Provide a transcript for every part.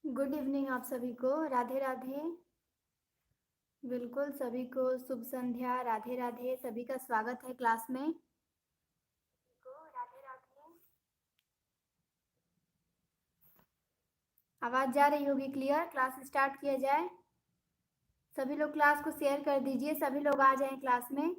Good evening आप सभी को। राधे राधे। बिल्कुल सभी को शुभ संध्या। राधे राधे। सभी का स्वागत है क्लास में। राधे राधे। आवाज जा रही होगी क्लियर? क्लास स्टार्ट किया जाए। सभी लोग क्लास को शेयर कर दीजिए, सभी लोग आ जाएं क्लास में।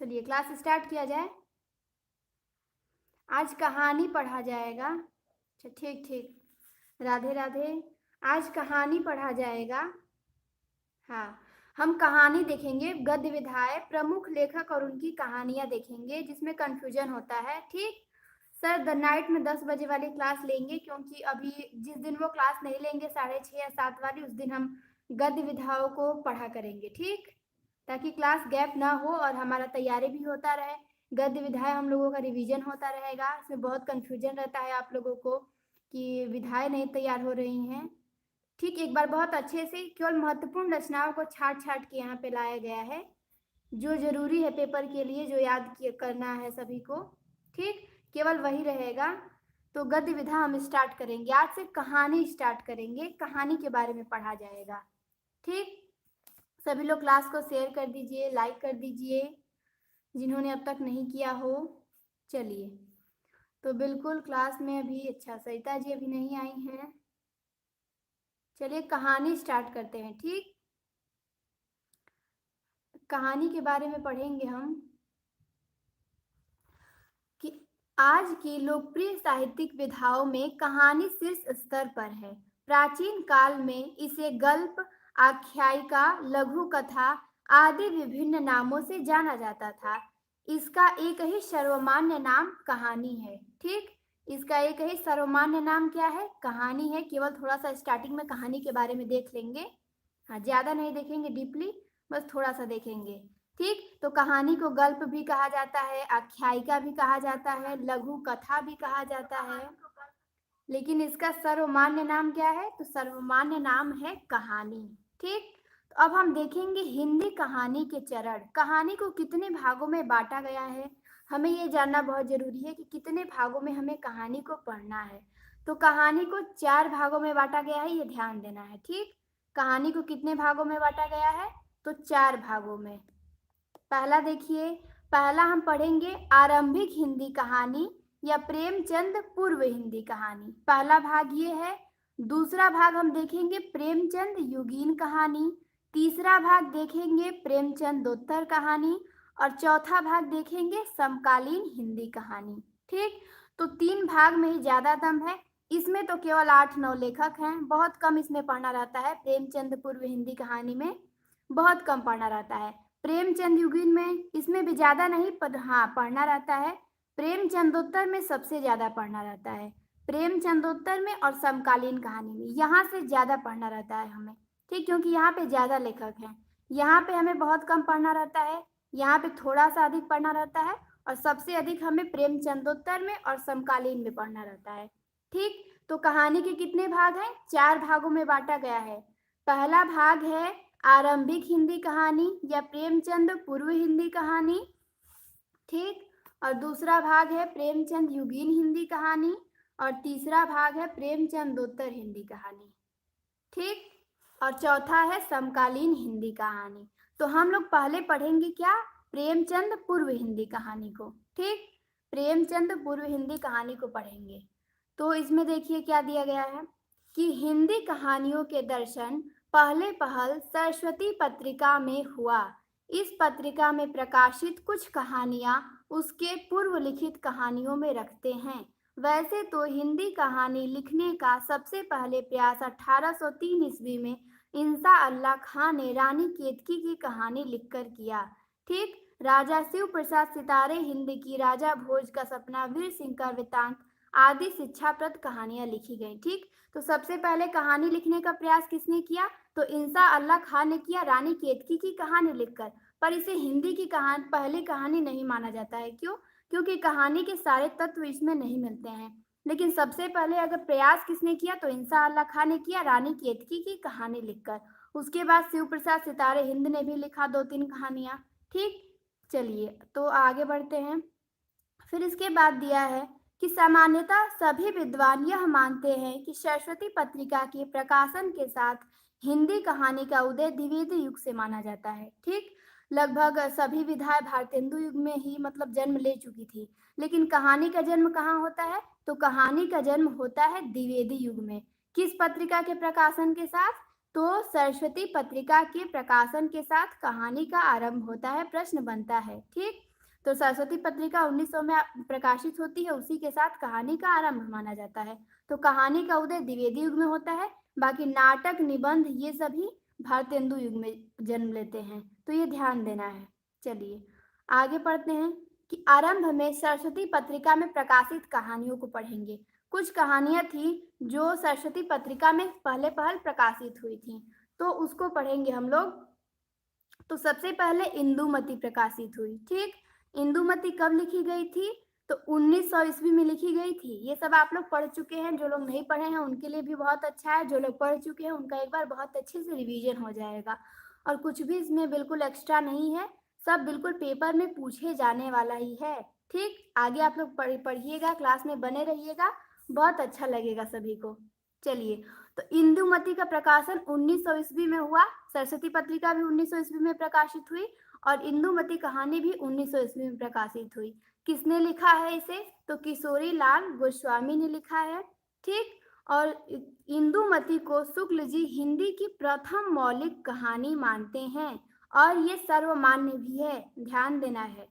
चलिए क्लास स्टार्ट किया जाए। आज कहानी पढ़ा जाएगा। अच्छा ठीक ठीक। राधे राधे। आज कहानी पढ़ा जाएगा। हाँ, हम कहानी देखेंगे, गद्य विधाएं, प्रमुख लेखक और उनकी कहानियां देखेंगे जिसमें कंफ्यूजन होता है। ठीक सर, द नाइट में 10 बजे वाली क्लास लेंगे, क्योंकि अभी जिस दिन वो क्लास नहीं लेंगे 6:30 या 7 वाली, उस दिन हम गद्य विधाओं को पढ़ा करेंगे। ठीक, ताकि क्लास गैप ना हो और हमारा तैयारी भी होता रहे। गद्य विधाएं हम लोगों का रिवीजन होता रहेगा। इसमें बहुत कंफ्यूजन रहता है आप लोगों को कि विधाएं नहीं तैयार हो रही हैं। ठीक, एक बार बहुत अच्छे से केवल महत्वपूर्ण रचनाओं को छाट छाट के यहाँ पे लाया गया है, जो जरूरी है पेपर के लिए, जो याद करना है सभी को। ठीक, केवल वही रहेगा। तो गद्य विधा हम स्टार्ट करेंगे। आज से कहानी स्टार्ट करेंगे, कहानी के बारे में पढ़ा जाएगा। ठीक, सभी लोग क्लास को शेयर कर दीजिए, लाइक कर दीजिए जिन्होंने अब तक नहीं किया हो। चलिए, तो बिल्कुल क्लास में अभी अच्छा सरिता जी अभी नहीं आई हैं। चलिए कहानी स्टार्ट करते हैं। ठीक, कहानी के बारे में पढ़ेंगे हम कि आज की लोकप्रिय साहित्यिक विधाओं में कहानी शीर्ष स्तर पर है। प्राचीन काल में इसे गल्प, आख्यायिका, लघु कथा आदि विभिन्न नामों से जाना जाता था। इसका एक ही सर्वमान्य नाम कहानी है। ठीक, इसका एक ही सर्वमान्य नाम क्या है? कहानी है। केवल थोड़ा सा स्टार्टिंग में कहानी के बारे में देख लेंगे। हाँ, ज्यादा नहीं देखेंगे डीपली, बस थोड़ा सा देखेंगे। ठीक, तो कहानी को गल्प भी कहा जाता है, आख्यायिका भी कहा जाता है, लघु कथा भी कहा जाता है, लेकिन इसका सर्वमान्य नाम क्या है? तो सर्वमान्य नाम है कहानी। ठीक, तो अब हम देखेंगे हिंदी कहानी के चरण। कहानी को कितने भागों में बांटा गया है, हमें ये जानना बहुत जरूरी है कि कितने भागों में हमें कहानी को पढ़ना है। तो कहानी को 4 भागों में बांटा गया है, ये ध्यान देना है। ठीक, कहानी को कितने भागों में बांटा गया है? तो 4 भागों में। पहला देखिए, पहला हम पढ़ेंगे आरंभिक हिंदी कहानी या प्रेमचंद पूर्व हिंदी कहानी। पहला भाग ये है। दूसरा भाग हम देखेंगे प्रेमचंद युगीन कहानी। तीसरा भाग देखेंगे प्रेमचंदोत्तर कहानी। और चौथा भाग देखेंगे समकालीन हिंदी कहानी। ठीक, तो 3 भाग में ही ज्यादा दम है। इसमें तो केवल 8-9 लेखक हैं, बहुत कम इसमें पढ़ना रहता है। प्रेमचंद पूर्व हिंदी कहानी में बहुत कम पढ़ना रहता है। प्रेमचंद युगीन में इसमें भी ज्यादा नहीं, पर हाँ पढ़ना रहता है। प्रेमचंदोत्तर में सबसे ज्यादा पढ़ना रहता है। प्रेमचंदोत्तर में और समकालीन कहानी में यहाँ से ज्यादा पढ़ना रहता है हमें। ठीक, क्योंकि यहाँ पे ज्यादा लेखक हैं। यहाँ पे हमें बहुत कम पढ़ना रहता है, यहाँ पे थोड़ा सा अधिक पढ़ना रहता है, और सबसे अधिक हमें प्रेमचंदोत्तर में और समकालीन में पढ़ना रहता है। ठीक, तो कहानी के कितने भाग हैं? 4 भागों में बांटा गया है। पहला भाग है आरंभिक हिंदी कहानी या प्रेमचंद पूर्व हिंदी कहानी। ठीक, और दूसरा भाग है प्रेमचंद युगीन हिंदी कहानी, और तीसरा भाग है प्रेमचंदोत्तर हिंदी कहानी। ठीक, और चौथा है समकालीन हिंदी कहानी। तो हम लोग पहले पढ़ेंगे क्या? प्रेमचंद पूर्व हिंदी कहानी को। ठीक, प्रेमचंद पूर्व हिंदी कहानी को पढ़ेंगे। तो इसमें देखिए क्या दिया गया है कि हिंदी कहानियों के दर्शन पहले पहल सरस्वती पत्रिका में हुआ। इस पत्रिका में प्रकाशित कुछ कहानियां उसके पूर्व लिखित कहानियों में रखते हैं। वैसे तो हिंदी कहानी लिखने का सबसे पहले प्रयास 1803 ईस्वी में इंसा अल्लाह खां ने रानी केतकी की कहानी लिखकर किया। ठीक, राजा शिव प्रसाद सितारे हिंद की, राजा भोज का सपना, वीर सिंह का वृतांत आदि शिक्षाप्रद कहानियां लिखी गई। ठीक, तो सबसे पहले कहानी लिखने का प्रयास किसने किया? तो इंसा अल्लाह खां ने किया, रानी केतकी की कहानी लिखकर। पर इसे हिंदी की कहानी, पहली कहानी नहीं माना जाता है। क्यों? क्योंकि कहानी के सारे तत्व इसमें नहीं मिलते हैं। लेकिन सबसे पहले अगर प्रयास किसने किया तो इंसा अल्लाह खां ने किया रानी केतकी की कहानी लिखकर। उसके बाद शिव प्रसाद सितारे हिंद ने भी लिखा 2-3 कहानियाँ। ठीक? चलिए तो आगे बढ़ते हैं। फिर इसके बाद दिया है कि सामान्यतः सभी विद्वान यह मानते हैं कि सरस्वती पत्रिका के प्रकाशन के साथ हिंदी कहानी का उदय द्विवेदी युग से माना जाता है। ठीक? लगभग सभी विधाएं भारतेंदु युग में ही मतलब जन्म ले चुकी थी। लेकिन कहानी का जन्म कहाँ होता है? तो कहानी का जन्म होता है द्विवेदी युग में। किस पत्रिका के प्रकाशन के साथ? तो सरस्वती पत्रिका के प्रकाशन के साथ कहानी का आरंभ होता है। प्रश्न बनता है। ठीक? तो सरस्वती पत्रिका 1900 में प्रकाशित होती है, उसी के साथ कहानी का आरंभ माना जाता है। तो कहानी का उदय द्विवेदी युग में होता है, बाकी नाटक, निबंध ये सभी भारतेंदु युग में जन्म लेते हैं। तो ये ध्यान देना है। चलिए आगे पढ़ते हैं कि आरंभ में सरस्वती पत्रिका में प्रकाशित कहानियों को पढ़ेंगे। कुछ कहानियां थी जो सरस्वती पत्रिका में पहले पहल प्रकाशित हुई थी, तो उसको पढ़ेंगे हम लोग। तो सबसे पहले इंदुमती प्रकाशित हुई। ठीक? इंदुमती कब लिखी गई थी? तो 1900 ईस्वी में लिखी गई थी। ये सब आप लोग पढ़ चुके हैं। जो लोग नहीं पढ़े हैं उनके लिए भी बहुत अच्छा है। जो लोग पढ़ चुके हैं उनका एक बार बहुत अच्छे से रिवीजन हो जाएगा। और कुछ भी इसमें बिल्कुल एक्स्ट्रा नहीं है, सब बिल्कुल पेपर में पूछे जाने वाला ही है। ठीक? आगे आप लोग पढ़िएगा, क्लास में बने रहिएगा, बहुत अच्छा लगेगा सभी को। चलिए तो इंदुमती का प्रकाशन 1900 ईस्वी में हुआ। सरस्वती पत्रिका भी 1900 ईस्वी में प्रकाशित हुई और इंदुमती कहानी भी 1900 ईस्वी में प्रकाशित हुई। किसने लिखा है इसे? तो किशोरी लाल गोस्वामी ने लिखा है। ठीक? और इंदुमती को शुक्ल जी हिंदी की प्रथम मौलिक कहानी मानते हैं और ये सर्वमान्य भी है। ध्यान देना है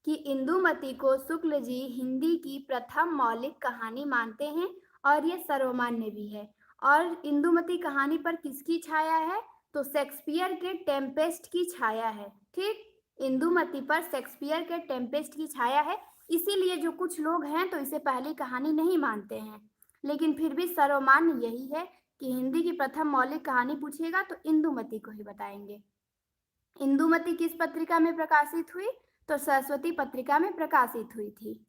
कि इंदुमती को शुक्ल जी हिंदी की प्रथम मौलिक कहानी मानते हैं और ये सर्वमान्य भी है। और इंदुमती कहानी पर किसकी छाया है? तो शेक्सपियर के टेम्पेस्ट की छाया है। ठीक? इंदुमती पर शेक्सपियर के टेम्पेस्ट की छाया है, इसीलिए जो कुछ लोग हैं तो इसे पहली कहानी नहीं मानते हैं, लेकिन फिर भी सर्वमान्य यही है कि हिंदी की प्रथम मौलिक कहानी पूछिएगा तो इंदुमती को ही बताएंगे। इंदुमती किस पत्रिका में प्रकाशित हुई? तो सरस्वती पत्रिका में प्रकाशित हुई थी।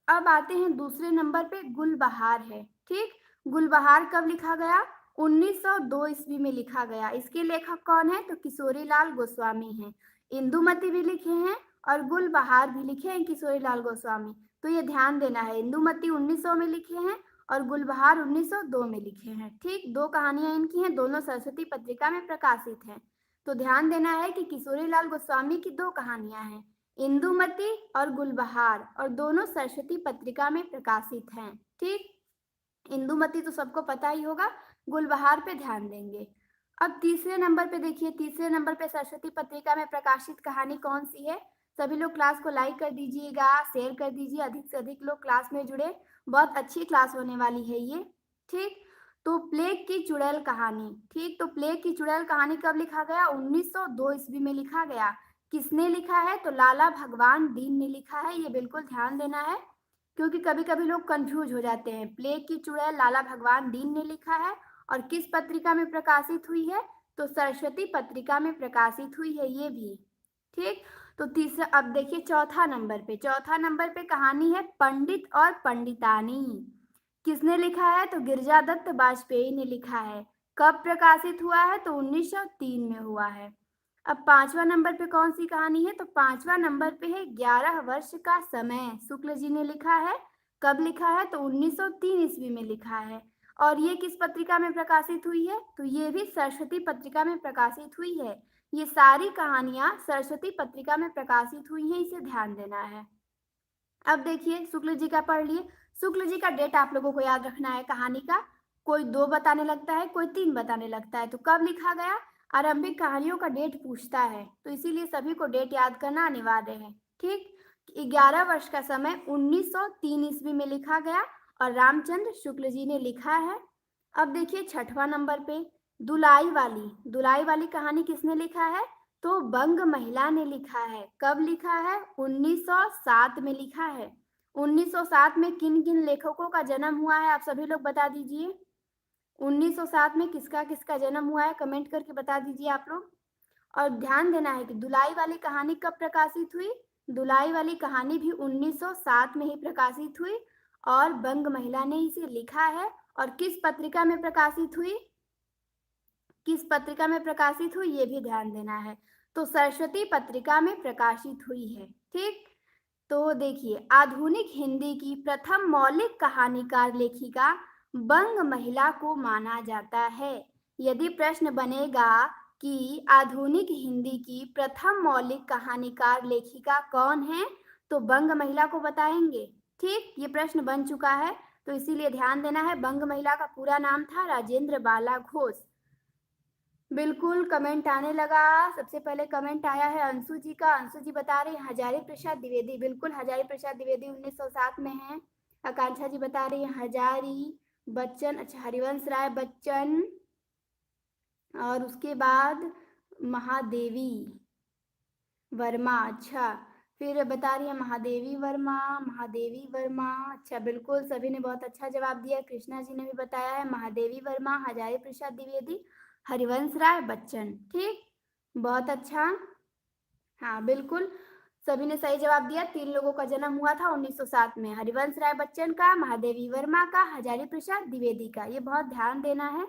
अब आते हैं दूसरे नंबर पे गुलबहार है। ठीक? गुलबहार कब लिखा गया? 1902 ईस्वी में लिखा गया। इसके लेखक कौन है? तो किशोरी लाल गोस्वामी हैं। इंदुमती भी लिखे हैं और गुलबहार भी लिखे हैं किशोरी लाल गोस्वामी। तो ये ध्यान देना है, इंदुमती 1900 में लिखे हैं और गुलबहार 1902 में लिखे हैं। ठीक? दो कहानियां इनकी हैं, दोनों सरस्वती पत्रिका में प्रकाशित हैं। तो ध्यान देना है कि किशोरी लाल गोस्वामी की दो कहानियां हैं, इंदुमती और गुलबहार, और दोनों सरस्वती पत्रिका में प्रकाशित हैं। ठीक? इंदुमती तो सबको पता ही होगा, गुलबहार पे ध्यान देंगे। अब तीसरे नंबर पे देखिए, तीसरे नंबर पे सरस्वती पत्रिका में प्रकाशित कहानी कौन सी है? सभी लोग क्लास को लाइक कर दीजिएगा, शेयर कर दीजिए, अधिक से अधिक लोग क्लास में जुड़े, बहुत अच्छी क्लास होने वाली है ये। ठीक? तो प्लेग की चुड़ैल कहानी। ठीक? तो प्लेग की चुड़ैल कहानी कब लिखा गया? 1902 ईस्वी में लिखा गया। किसने लिखा है? तो लाला भगवान दीन ने लिखा है। ये बिल्कुल ध्यान देना है क्योंकि कभी-कभी लोग कंफ्यूज हो जाते हैं। प्लेग की चुड़ैल लाला भगवान दीन ने लिखा है और किस पत्रिका में प्रकाशित हुई है? तो सरस्वती पत्रिका में प्रकाशित हुई है ये भी। ठीक? तो तीसरा, अब देखिए चौथा नंबर पे, चौथा नंबर पे कहानी है पंडित और पंडितानी। किसने लिखा है? तो गिरिजादत्त बाजपेयी ने लिखा है। कब प्रकाशित हुआ है? तो 1903 में हुआ है। अब पांचवा नंबर पे कौन सी कहानी है? तो पांचवा नंबर पे है 11 वर्ष का समय, शुक्ल जी ने लिखा है। कब लिखा है? तो 1903 ईस्वी में लिखा है। और ये किस पत्रिका में प्रकाशित हुई है? तो ये भी सरस्वती पत्रिका में प्रकाशित हुई है। ये सारी कहानियां सरस्वती पत्रिका में प्रकाशित हुई हैं, इसे ध्यान देना है। अब देखिए शुक्ल जी का पढ़ लिए। शुक्ल जी का डेट आप लोगों को याद रखना है कहानी का। कोई 2 बताने लगता है, कोई 3 बताने लगता है। तो कब लिखा गया? आरंभिक कहानियों का डेट पूछता है, तो इसीलिए सभी को डेट याद करना अनिवार्य है। ठीक? 11 वर्ष का समय 1903 ईस्वी में लिखा गया और रामचंद्र शुक्ल जी ने लिखा है। अब देखिए छठवां नंबर पे दुलाई वाली कहानी किसने लिखा है? तो बंग महिला ने लिखा है। कब लिखा है? 1907 में लिखा है। 1907 में किन किन लेखकों का जन्म हुआ है आप सभी लोग बता दीजिए। 1907 में किसका किसका जन्म हुआ है कमेंट करके बता दीजिए आप लोग। और ध्यान देना है कि दुलाई वाली कहानी कब प्रकाशित हुई? दुलाई वाली कहानी भी 1907 में ही प्रकाशित हुई और बंग महिला ने इसे लिखा है और किस पत्रिका में प्रकाशित हुई, किस पत्रिका में प्रकाशित हुई ये भी ध्यान देना है। तो सरस्वती पत्रिका में प्रकाशित हुई है। ठीक, तो देखिए आधुनिक हिंदी की प्रथम मौलिक कहानीकार लेखिका बंग महिला को माना जाता है। यदि प्रश्न बनेगा कि आधुनिक हिंदी की प्रथम मौलिक कहानीकार लेखिका कौन है, तो बंग महिला को बताएंगे। ठीक, ये प्रश्न बन चुका है, तो इसीलिए ध्यान देना है। बंग महिला का पूरा नाम था राजेंद्र बाला घोष। बिल्कुल कमेंट आने लगा। सबसे पहले कमेंट आया है अंशु जी का। अंशु जी बता रहे हैं हजारी प्रसाद द्विवेदी। बिल्कुल हजारी प्रसाद द्विवेदी 1907 में है। आकांक्षा जी बता रही है हजारी बच्चन, अच्छा हरिवंश राय बच्चन, और उसके बाद महादेवी वर्मा। अच्छा, फिर बता रही है महादेवी वर्मा, महादेवी वर्मा। अच्छा, बिल्कुल सभी ने बहुत अच्छा जवाब दिया। कृष्णा जी ने भी बताया है महादेवी वर्मा, हजारी प्रसाद द्विवेदी, हरिवंश राय बच्चन। ठीक, बहुत अच्छा। हाँ बिल्कुल, सभी ने सही जवाब दिया। 3 लोगों का जन्म हुआ था 1907 में, हरिवंश राय बच्चन का, महादेवी वर्मा का, हजारी प्रसाद द्विवेदी का। ये बहुत ध्यान देना है।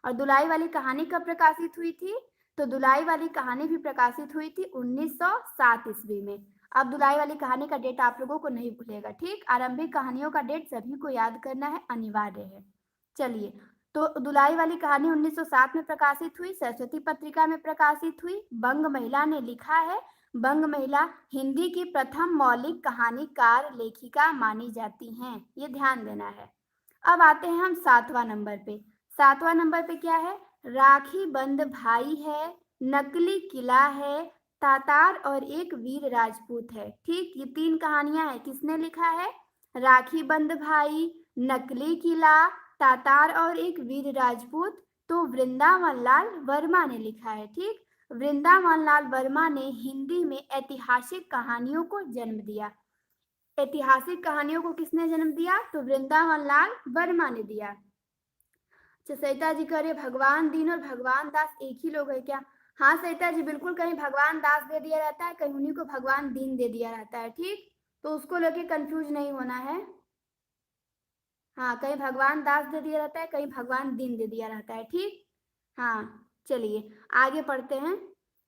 और दुलाई वाली कहानी कब प्रकाशित हुई थी, तो दुलाई वाली कहानी भी प्रकाशित हुई थी 1907 ईस्वी में। अब दुलाई वाली कहानी का डेट आप लोगों को नहीं भूलेगा। ठीक, आरंभिक कहानियों का डेट सभी को याद करना है, अनिवार्य है। चलिए, तो दुलाई वाली कहानी 1907 में प्रकाशित हुई, सरस्वती पत्रिका में प्रकाशित हुई, बंग महिला ने लिखा है। बंग महिला हिंदी की प्रथम मौलिक कहानीकार लेखिका मानी जाती हैं, ये ध्यान देना है। अब आते हैं हम 7वां नंबर पे। 7वां नंबर पे क्या है, राखी बंद भाई है, नकली किला है, तातार और एक वीर राजपूत है। ठीक, ये 3 कहानियां हैं। किसने लिखा है, राखी बंद भाई, नकली किला, तातार और एक वीर राजपूत, तो वृंदावन लाल वर्मा ने लिखा है। ठीक, वृंदावन लाल वर्मा ने हिंदी में ऐतिहासिक कहानियों को जन्म दिया। ऐतिहासिक कहानियों को किसने जन्म दिया, तो वृंदावन लाल वर्मा ने दिया। अच्छा, सरिता जी कह रहे भगवान दीन और भगवान दास एक ही लोग है क्या। हाँ सरिता जी बिल्कुल, कहीं भगवान दास दे दिया रहता है, कहीं उन्हीं को भगवान दीन दे दिया रहता है। ठीक, तो उसको लेके कंफ्यूज नहीं होना है। हाँ, कहीं भगवान दास दे दिया रहता है, कहीं भगवान दीन दे दिया रहता है। ठीक, हाँ चलिए आगे पढ़ते हैं।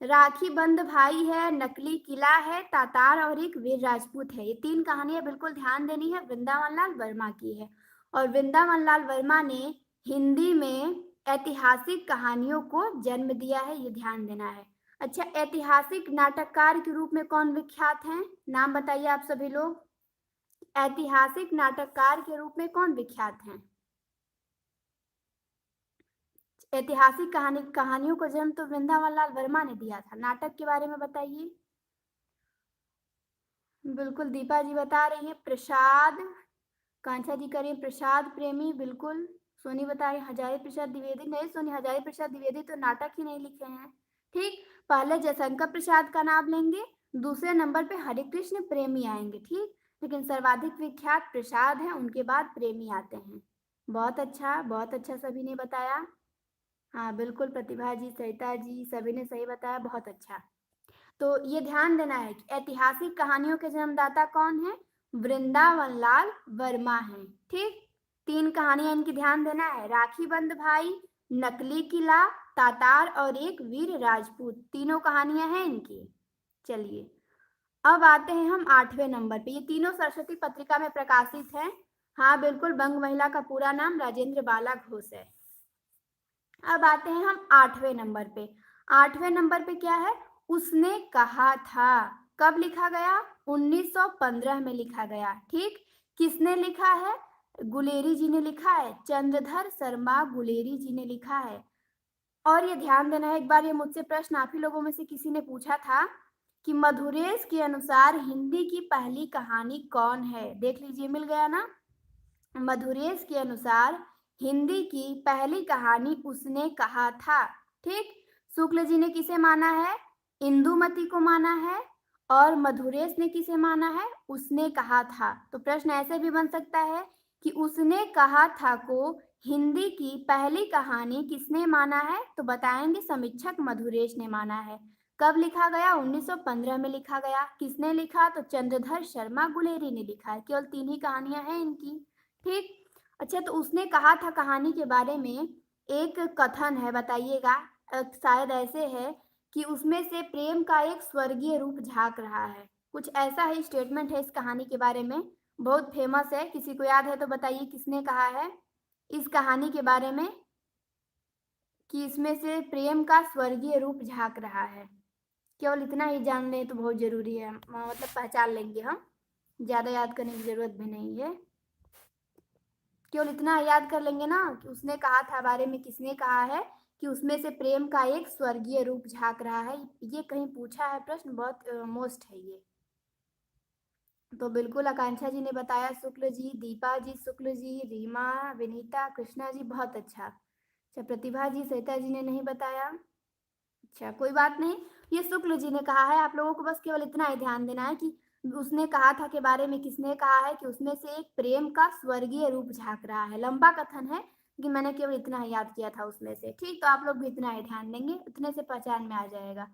राखी बंद भाई है, नकली किला है, तातार और एक वीर राजपूत है। ये 3 कहानियां बिल्कुल ध्यान देनी है, वृंदावन लाल वर्मा की है। और वृंदावन लाल वर्मा ने हिंदी में ऐतिहासिक कहानियों को जन्म दिया है, ये ध्यान देना है। अच्छा, ऐतिहासिक नाटककार के रूप में कौन विख्यात हैं, नाम बताइए आप सभी लोग। ऐतिहासिक नाटककार के रूप में कौन विख्यात हैं। ऐतिहासिक कहानियों को जन्म तो वृंदावन लाल वर्मा ने दिया था। नाटक के बारे में बताइए। बिल्कुल दीपा जी बता रही है प्रसाद, कांक्षा जी करिए प्रसाद प्रेमी। बिल्कुल सोनी बता रही हजारी प्रसाद द्विवेदी। नहीं सोनी, हजारी प्रसाद द्विवेदी तो नाटक ही नहीं लिखे हैं। ठीक, पहले जयशंकर प्रसाद का नाम लेंगे, दूसरे नंबर पे हरिकृष्ण प्रेमी आएंगे। ठीक, लेकिन सर्वाधिक विख्यात प्रसाद हैं, उनके बाद प्रेमी आते हैं। बहुत अच्छा, बहुत अच्छा सभी ने बताया। हाँ बिल्कुल, प्रतिभा जी, सरिता जी सभी ने सही बताया, बहुत अच्छा। तो ये ध्यान देना है कि ऐतिहासिक कहानियों के जन्मदाता कौन है, वृंदावन लाल वर्मा है। ठीक, 3 कहानियां इनकी ध्यान देना है, राखी बंद भाई, नकली किला, तातार और एक वीर राजपूत। तीनों कहानियां हैं इनकी। चलिए अब आते हैं हम 8वें नंबर पे। ये तीनों सरस्वती पत्रिका में प्रकाशित हैं। हाँ बिल्कुल, बंग महिला का पूरा नाम राजेंद्र बाला घोष है। अब आते हैं हम 8वें नंबर पे। 8वें नंबर पे क्या है, उसने कहा था। कब लिखा गया, 1915 में लिखा गया। ठीक, किसने लिखा है, गुलेरी जी ने लिखा है, चंद्रधर शर्मा गुलेरी जी ने लिखा है। और ये ध्यान देना है, एक बार ये मुझसे प्रश्न आप ही लोगों में से किसी ने पूछा था कि मधुरेश के अनुसार हिंदी की पहली कहानी कौन है। देख लीजिए, मिल गया ना। मधुरेश के अनुसार हिंदी की पहली कहानी उसने कहा था। ठीक, शुक्ल जी ने किसे माना है, इंदुमती को माना है, और मधुरेश ने किसे माना है, उसने कहा था। तो प्रश्न ऐसे भी बन सकता है कि उसने कहा था को हिंदी की पहली कहानी किसने माना है, तो बताएंगे समीक्षक मधुरेश ने माना है। कब लिखा गया? 1915 में लिखा गया। किसने लिखा? तो चंद्रधर शर्मा गुलेरी ने लिखा है। केवल 3 ही कहानियाँ हैं इनकी, ठीक? अच्छा, तो उसने कहा था कहानी के बारे में, एक कथन है, बताइएगा। शायद ऐसे है कि उसमें से प्रेम का एक स्वर्गीय रूप झाँक रहा है। कुछ ऐसा ही स्टेटमेंट है इस कहानी के बारे में, बहुत फेमस है। किसी को याद है तो बताइए किसने कहा है इस कहानी के बारे में कि इसमें से प्रेम का स्वर्गीय रूप झाँक रहा है। केवल इतना ही जान लें तो बहुत ज़रूरी है, मतलब पहचान लेंगे हम, ज़्यादा याद करने की ज़रूरत भी नहीं है। केवल इतना याद कर लेंगे ना कि उसने कहा था बारे में, किसने कहा है कि उसमें से प्रेम का एक स्वर्गीय रूप झाँक रहा है। ये कहीं पूछा है प्रश्न, बहुत मोस्ट है ये। तो बिल्कुल आकांक्षा जी ने बताया, शुक्ल जी, दीपा जी, शुक्ल जी, रीमा, विनीता, कृष्णा जी, बहुत अच्छा। अच्छा, प्रतिभा जी, सरिता जी ने नहीं बताया। अच्छा, कोई बात नहीं। ये शुक्ल जी ने कहा है, आप लोगों को बस केवल इतना ही ध्यान देना है कि उसने कहा था के बारे में किसने कहा है कि उसमें से एक प्रेम का स्वर्गीय रूप झाँक रहा है। लंबा कथन है, लेकिन मैंने केवल इतना ही याद किया था उसमें से, ठीक? तो आप लोग भी इतना ही ध्यान देंगे, उतने से पहचान में आ जाएगा।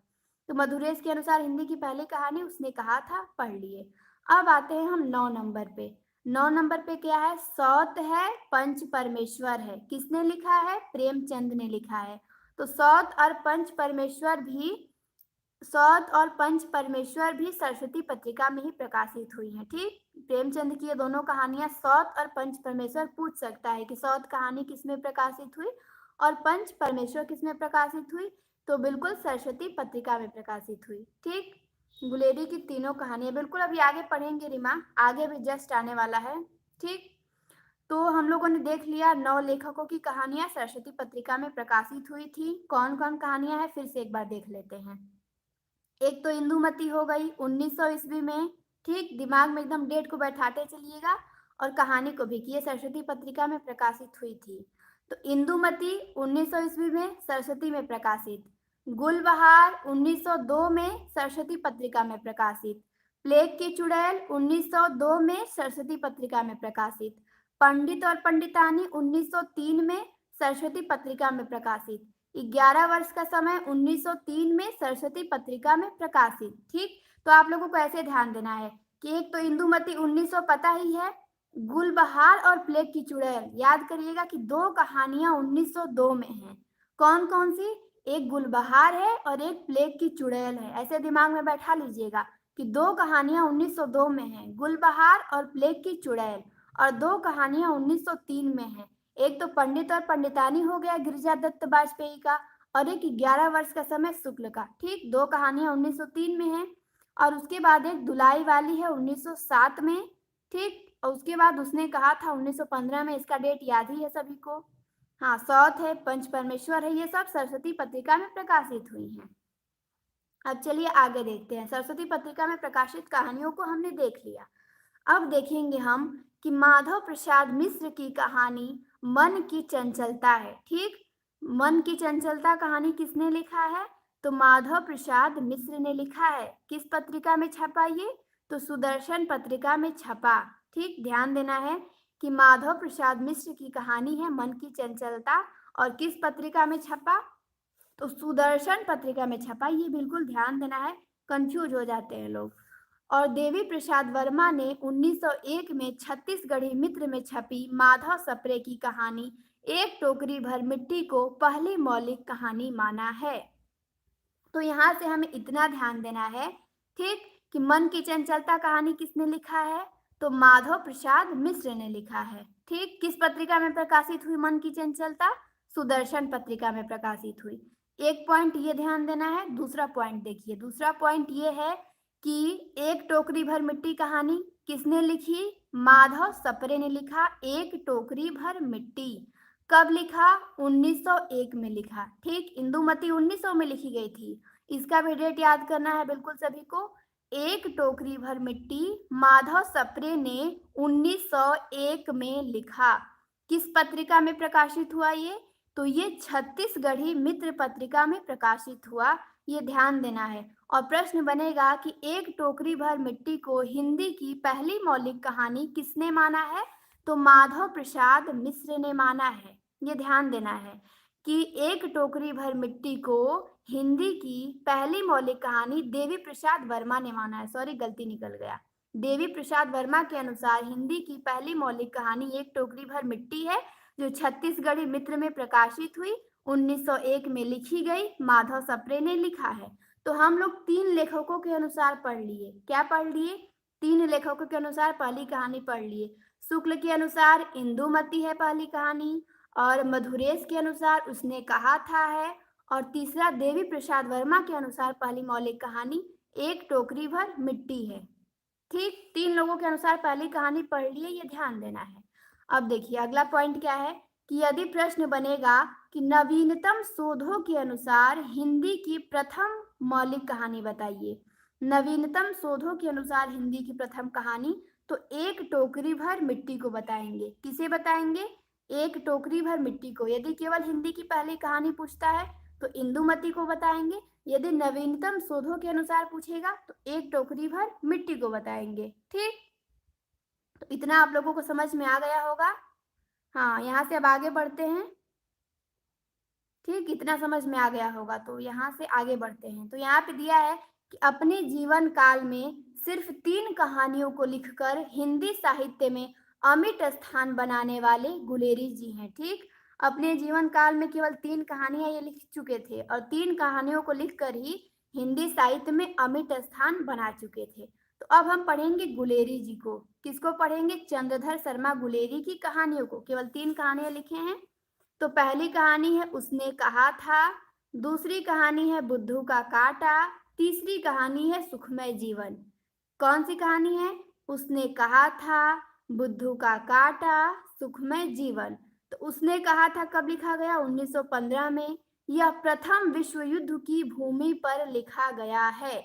तो मधुरेश के अनुसार हिंदी की पहली कहानी उसने कहा था, पढ़ लिए। अब आते हैं हम 9 नंबर पे। 9 नंबर पे क्या है? सौत है, पंच परमेश्वर है। किसने लिखा है? प्रेमचंद ने लिखा है। तो सौत और पंच परमेश्वर भी सरस्वती पत्रिका में ही प्रकाशित हुई हैं, ठीक? प्रेमचंद की ये दोनों कहानियां, सौत और पंच परमेश्वर, पूछ सकता है कि सौत कहानी किसमें प्रकाशित हुई और पंच परमेश्वर किसमें प्रकाशित हुई? तो बिल्कुल सरस्वती पत्रिका में प्रकाशित हुई, ठीक? गुलेरी की तीनों कहानियां बिल्कुल अभी आगे पढ़ेंगे रीमा, आगे भी जस्ट आने वाला है, ठीक? तो हम लोगों ने देख लिया 9 लेखकों की कहानियां सरस्वती पत्रिका में प्रकाशित हुई थी। कौन-कौन कहानियां हैं फिर से एक बार देख लेते हैं। एक तो इंदुमती हो गई 1900 ईस्वी में, ठीक? दिमाग में एकदम डेट को बैठाते चलिएगा और कहानी को भी कि ये सरस्वती पत्रिका में प्रकाशित हुई थी। तो इंदुमती 1900 ईस्वी में सरस्वती में प्रकाशित, गुलबहार 1902 में सरस्वती पत्रिका में प्रकाशित, प्लेग की चुड़ैल 1902 में सरस्वती पत्रिका में प्रकाशित, पंडित और पंडितानी 1903 में सरस्वती पत्रिका में प्रकाशित, 11 वर्ष का समय 1903 में सरस्वती पत्रिका में प्रकाशित, ठीक? तो आप लोगों को ऐसे ध्यान देना है कि एक तो इंदुमती 1900 पता ही है, गुलबहार और प्लेग की चुड़ैल याद करिएगा कि 2 कहानियां 1902 में हैं। कौन-कौन सी? एक गुलबहार है और एक प्लेग की चुड़ैल है। ऐसे दिमाग में बैठा लीजिएगा कि 2 कहानियां 1902 में हैं, गुलबहार और प्लेग की चुड़ैल, और 2 कहानियां 1903 में हैं। एक तो पंडित और पंडितानी हो गया गिरिजा दत्त बाजपेयी का, और एक 11 वर्ष का समय शुक्ल का, ठीक? 2 कहानियां 1903 में हैं। और उसके बाद एक दुलाई वाली है 1907 में, ठीक? और उसके बाद उसने कहा था 1915 में, इसका डेट याद ही है सभी को। हाँ, सौत है, पंच परमेश्वर है, ये सब सरस्वती पत्रिका में प्रकाशित हुई हैं। अब चलिए आगे देखते हैं। सरस्वती पत्रिका में प्रकाशित कहानियों को हमने देख लिया। अब देखेंगे हम कि माधव प्रसाद मिश्र की कहानी मन की चंचलता है, ठीक? मन की चंचलता कहानी किसने लिखा है? तो माधव प्रसाद मिश्र ने लिखा है। किस पत्रिका में छपा ये? तो सुदर्शन पत्रिका में छपा, ठीक? ध्यान देना है कि माधव प्रसाद मिश्र की कहानी है मन की चंचलता, और किस पत्रिका में छपा? तो सुदर्शन पत्रिका में छपा। ये बिल्कुल ध्यान देना है, कंफ्यूज हो जाते हैं लोग। और देवी प्रसाद वर्मा ने 1901 में छत्तीसगढ़ी मित्र में छपी माधव सप्रे की कहानी एक टोकरी भर मिट्टी को पहली मौलिक कहानी माना है। तो यहाँ से हमें इतना ध्यान देना है, ठीक? कि मन की चंचलता कहानी किसने लिखा है? तो माधव प्रसाद मिश्र ने लिखा है, ठीक? किस पत्रिका में प्रकाशित हुई मन की चंचलता? सुदर्शन पत्रिका में प्रकाशित हुई। एक पॉइंट ये ध्यान देना है। दूसरा पॉइंट देखिए, दूसरा पॉइंट ये है कि एक टोकरी भर मिट्टी कहानी किसने लिखी? माधव सप्रे ने लिखा। एक टोकरी भर मिट्टी कब लिखा? 1901 में लिखा, ठीक? इंदुमती 1900 में लिखी गई थी। इसका भी डेट याद करना है बिल्कुल सभी को। एक टोकरी भर मिट्टी माधव सप्रे ने 1901 में लिखा। किस पत्रिका में प्रकाशित हुआ ये? तो ये छत्तीसगढ़ी मित्र पत्रिका में प्रकाशित हुआ। ये ध्यान देना है। और प्रश्न बनेगा कि एक टोकरी भर मिट्टी को हिंदी की पहली मौलिक कहानी किसने माना है? तो माधव प्रसाद मिश्र ने माना है। ये ध्यान देना है कि एक टोकरी भर मिट्टी को हिंदी की पहली मौलिक कहानी देवी प्रसाद वर्मा ने माना है। सॉरी, गलती निकल गया। देवी प्रसाद वर्मा के अनुसार हिंदी की पहली मौलिक कहानी एक टोकरी भर मिट्टी है, जो छत्तीसगढ़ी मित्र में प्रकाशित हुई, 1901 में लिखी गई, माधव सप्रे ने लिखा है। तो हम लोग तीन लेखकों के अनुसार पढ़ लिए। क्या पढ़ लिए? तीन लेखकों के अनुसार पहली कहानी पढ़ लिए। शुक्ल के अनुसार इंदुमती है पहली कहानी, और मधुरेश के अनुसार उसने कहा था है, और तीसरा देवी प्रसाद वर्मा के अनुसार पहली मौलिक कहानी एक टोकरी भर मिट्टी है। ठीक, तीन लोगों के अनुसार पहली कहानी पढ़ लिए, ये ध्यान देना है। अब देखिए अगला पॉइंट क्या है कि यदि प्रश्न बनेगा कि नवीनतम शोधों के अनुसार हिंदी की प्रथम मौलिक कहानी बताइए। नवीनतम शोधों के अनुसार हिंदी की प्रथम कहानी, तो एक टोकरी भर मिट्टी को बताएंगे। किसे बताएंगे? एक टोकरी भर मिट्टी को। यदि केवल हिंदी की पहली कहानी पूछता है तो इंदुमती को बताएंगे। यदि नवीनतम शोधों के अनुसार पूछेगा तो एक टोकरी भर मिट्टी को बताएंगे। ठीक, तो इतना आप लोगों को समझ में आ गया होगा। हाँ, यहाँ से अब आगे बढ़ते हैं। ठीक, इतना समझ में आ गया होगा, तो यहाँ से आगे बढ़ते हैं। तो यहाँ पे दिया है कि अपने जीवन काल में सिर्फ 3 कहानियों को लिखकर हिंदी साहित्य में अमिट स्थान बनाने वाले गुलेरी जी हैं। ठीक, अपने जीवन काल में केवल 3 कहानियां ये लिख चुके थे, और 3 कहानियों को लिखकर ही हिंदी साहित्य में अमिट स्थान बना चुके थे। तो अब हम पढ़ेंगे गुलेरी जी को। किसको पढ़ेंगे? चंद्रधर शर्मा गुलेरी की कहानियों को। केवल 3 कहानियां लिखे हैं। तो पहली कहानी है उसने कहा था, दूसरी कहानी है बुद्धू का कांटा, तीसरी कहानी है सुखमय जीवन। कौन सी कहानी है? उसने कहा था, बुद्धू का कांटा, सुखमय जीवन। तो उसने कहा था कब लिखा गया? 1915 में। यह प्रथम विश्व युद्ध की भूमि पर लिखा गया है।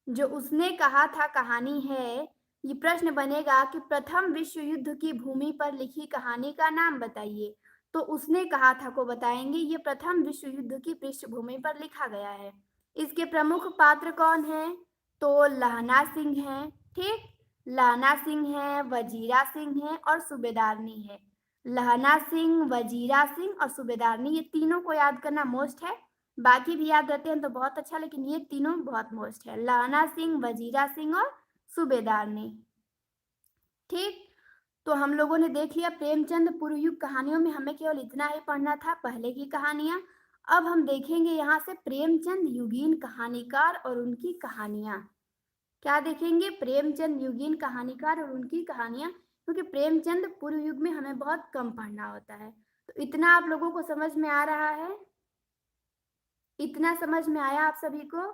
जो उसने कहा था कहानी है, ये प्रश्न बनेगा कि प्रथम विश्व युद्ध की भूमि पर लिखी कहानी का नाम बताइए। तो उसने कहा था को बताएंगे। ये प्रथम विश्व युद्ध की पृष्ठभूमि पर लिखा गया है। इसके प्रमुख पात्र कौन हैं? तो लहना सिंह हैं। ठीक, लहना सिंह है, वजीरा सिंह है और सूबेदारनी है। लहना सिंह, वजीरा सिंह और सूबेदारनी, ये तीनों को याद करना मोस्ट है। बाकी भी याद रहते हैं तो बहुत अच्छा, लेकिन ये तीनों बहुत मोस्ट है, लहना सिंह, वजीरा सिंह और सूबेदारनी। ठीक, तो हम लोगों ने देख लिया प्रेमचंद पूर्व युग कहानियों में हमें केवल इतना ही पढ़ना था, पहले की कहानियां। अब हम देखेंगे यहाँ से प्रेमचंद युगीन कहानीकार और उनकी कहानियां। क्या देखेंगे? प्रेमचंद युगीन कहानीकार और उनकी कहानियां, क्योंकि प्रेमचंद पूर्व युग में हमें बहुत कम पढ़ना होता है। तो इतना आप लोगों को समझ में आ रहा है? इतना समझ में आया आप सभी को?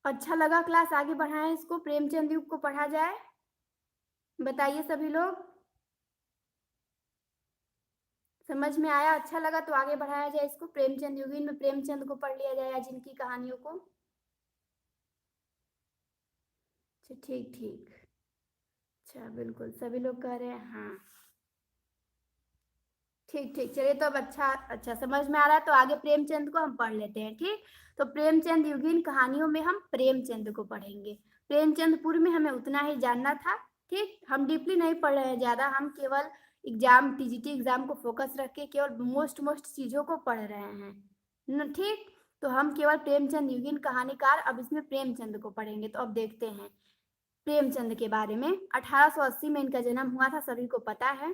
अच्छा लगा क्लास आगे बढ़ाएं इसको, प्रेमचंद युग को पढ़ा जाए? बताइए सभी लोग। समझ में आया? अच्छा लगा तो आगे बढ़ाया जाए इसको, प्रेमचंद युगीन में प्रेमचंद को पढ़ लिया जाए आज इनकी कहानियों को। अच्छा, ठीक ठीक। अच्छा, बिल्कुल सभी लोग कह रहे हैं हाँ। ठीक ठीक, चलिए तो अब अच्छा अच्छा समझ में आ रहा है, तो आगे प्रेमचंद को हम पढ़ लेते हैं। ठीक, तो प्रेमचंद युगीन कहानियों में हम प्रेमचंद को पढ़ेंगे। प्रेमचंद पूर्व में हमें उतना ही जानना था। ठीक, हम डीपली नहीं पढ़ रहे हैं ज्यादा, हम केवल एग्जाम, टीजीटी एग्जाम को फोकस रख के केवल मोस्ट मोस्ट चीजों को पढ़ रहे हैं ठीक, तो हम केवल प्रेमचंद युगीन कहानीकार, अब इसमें प्रेमचंद को पढ़ेंगे। तो अब देखते हैं प्रेमचंद के बारे में। 1880 में इनका जन्म हुआ था, सभी को पता है।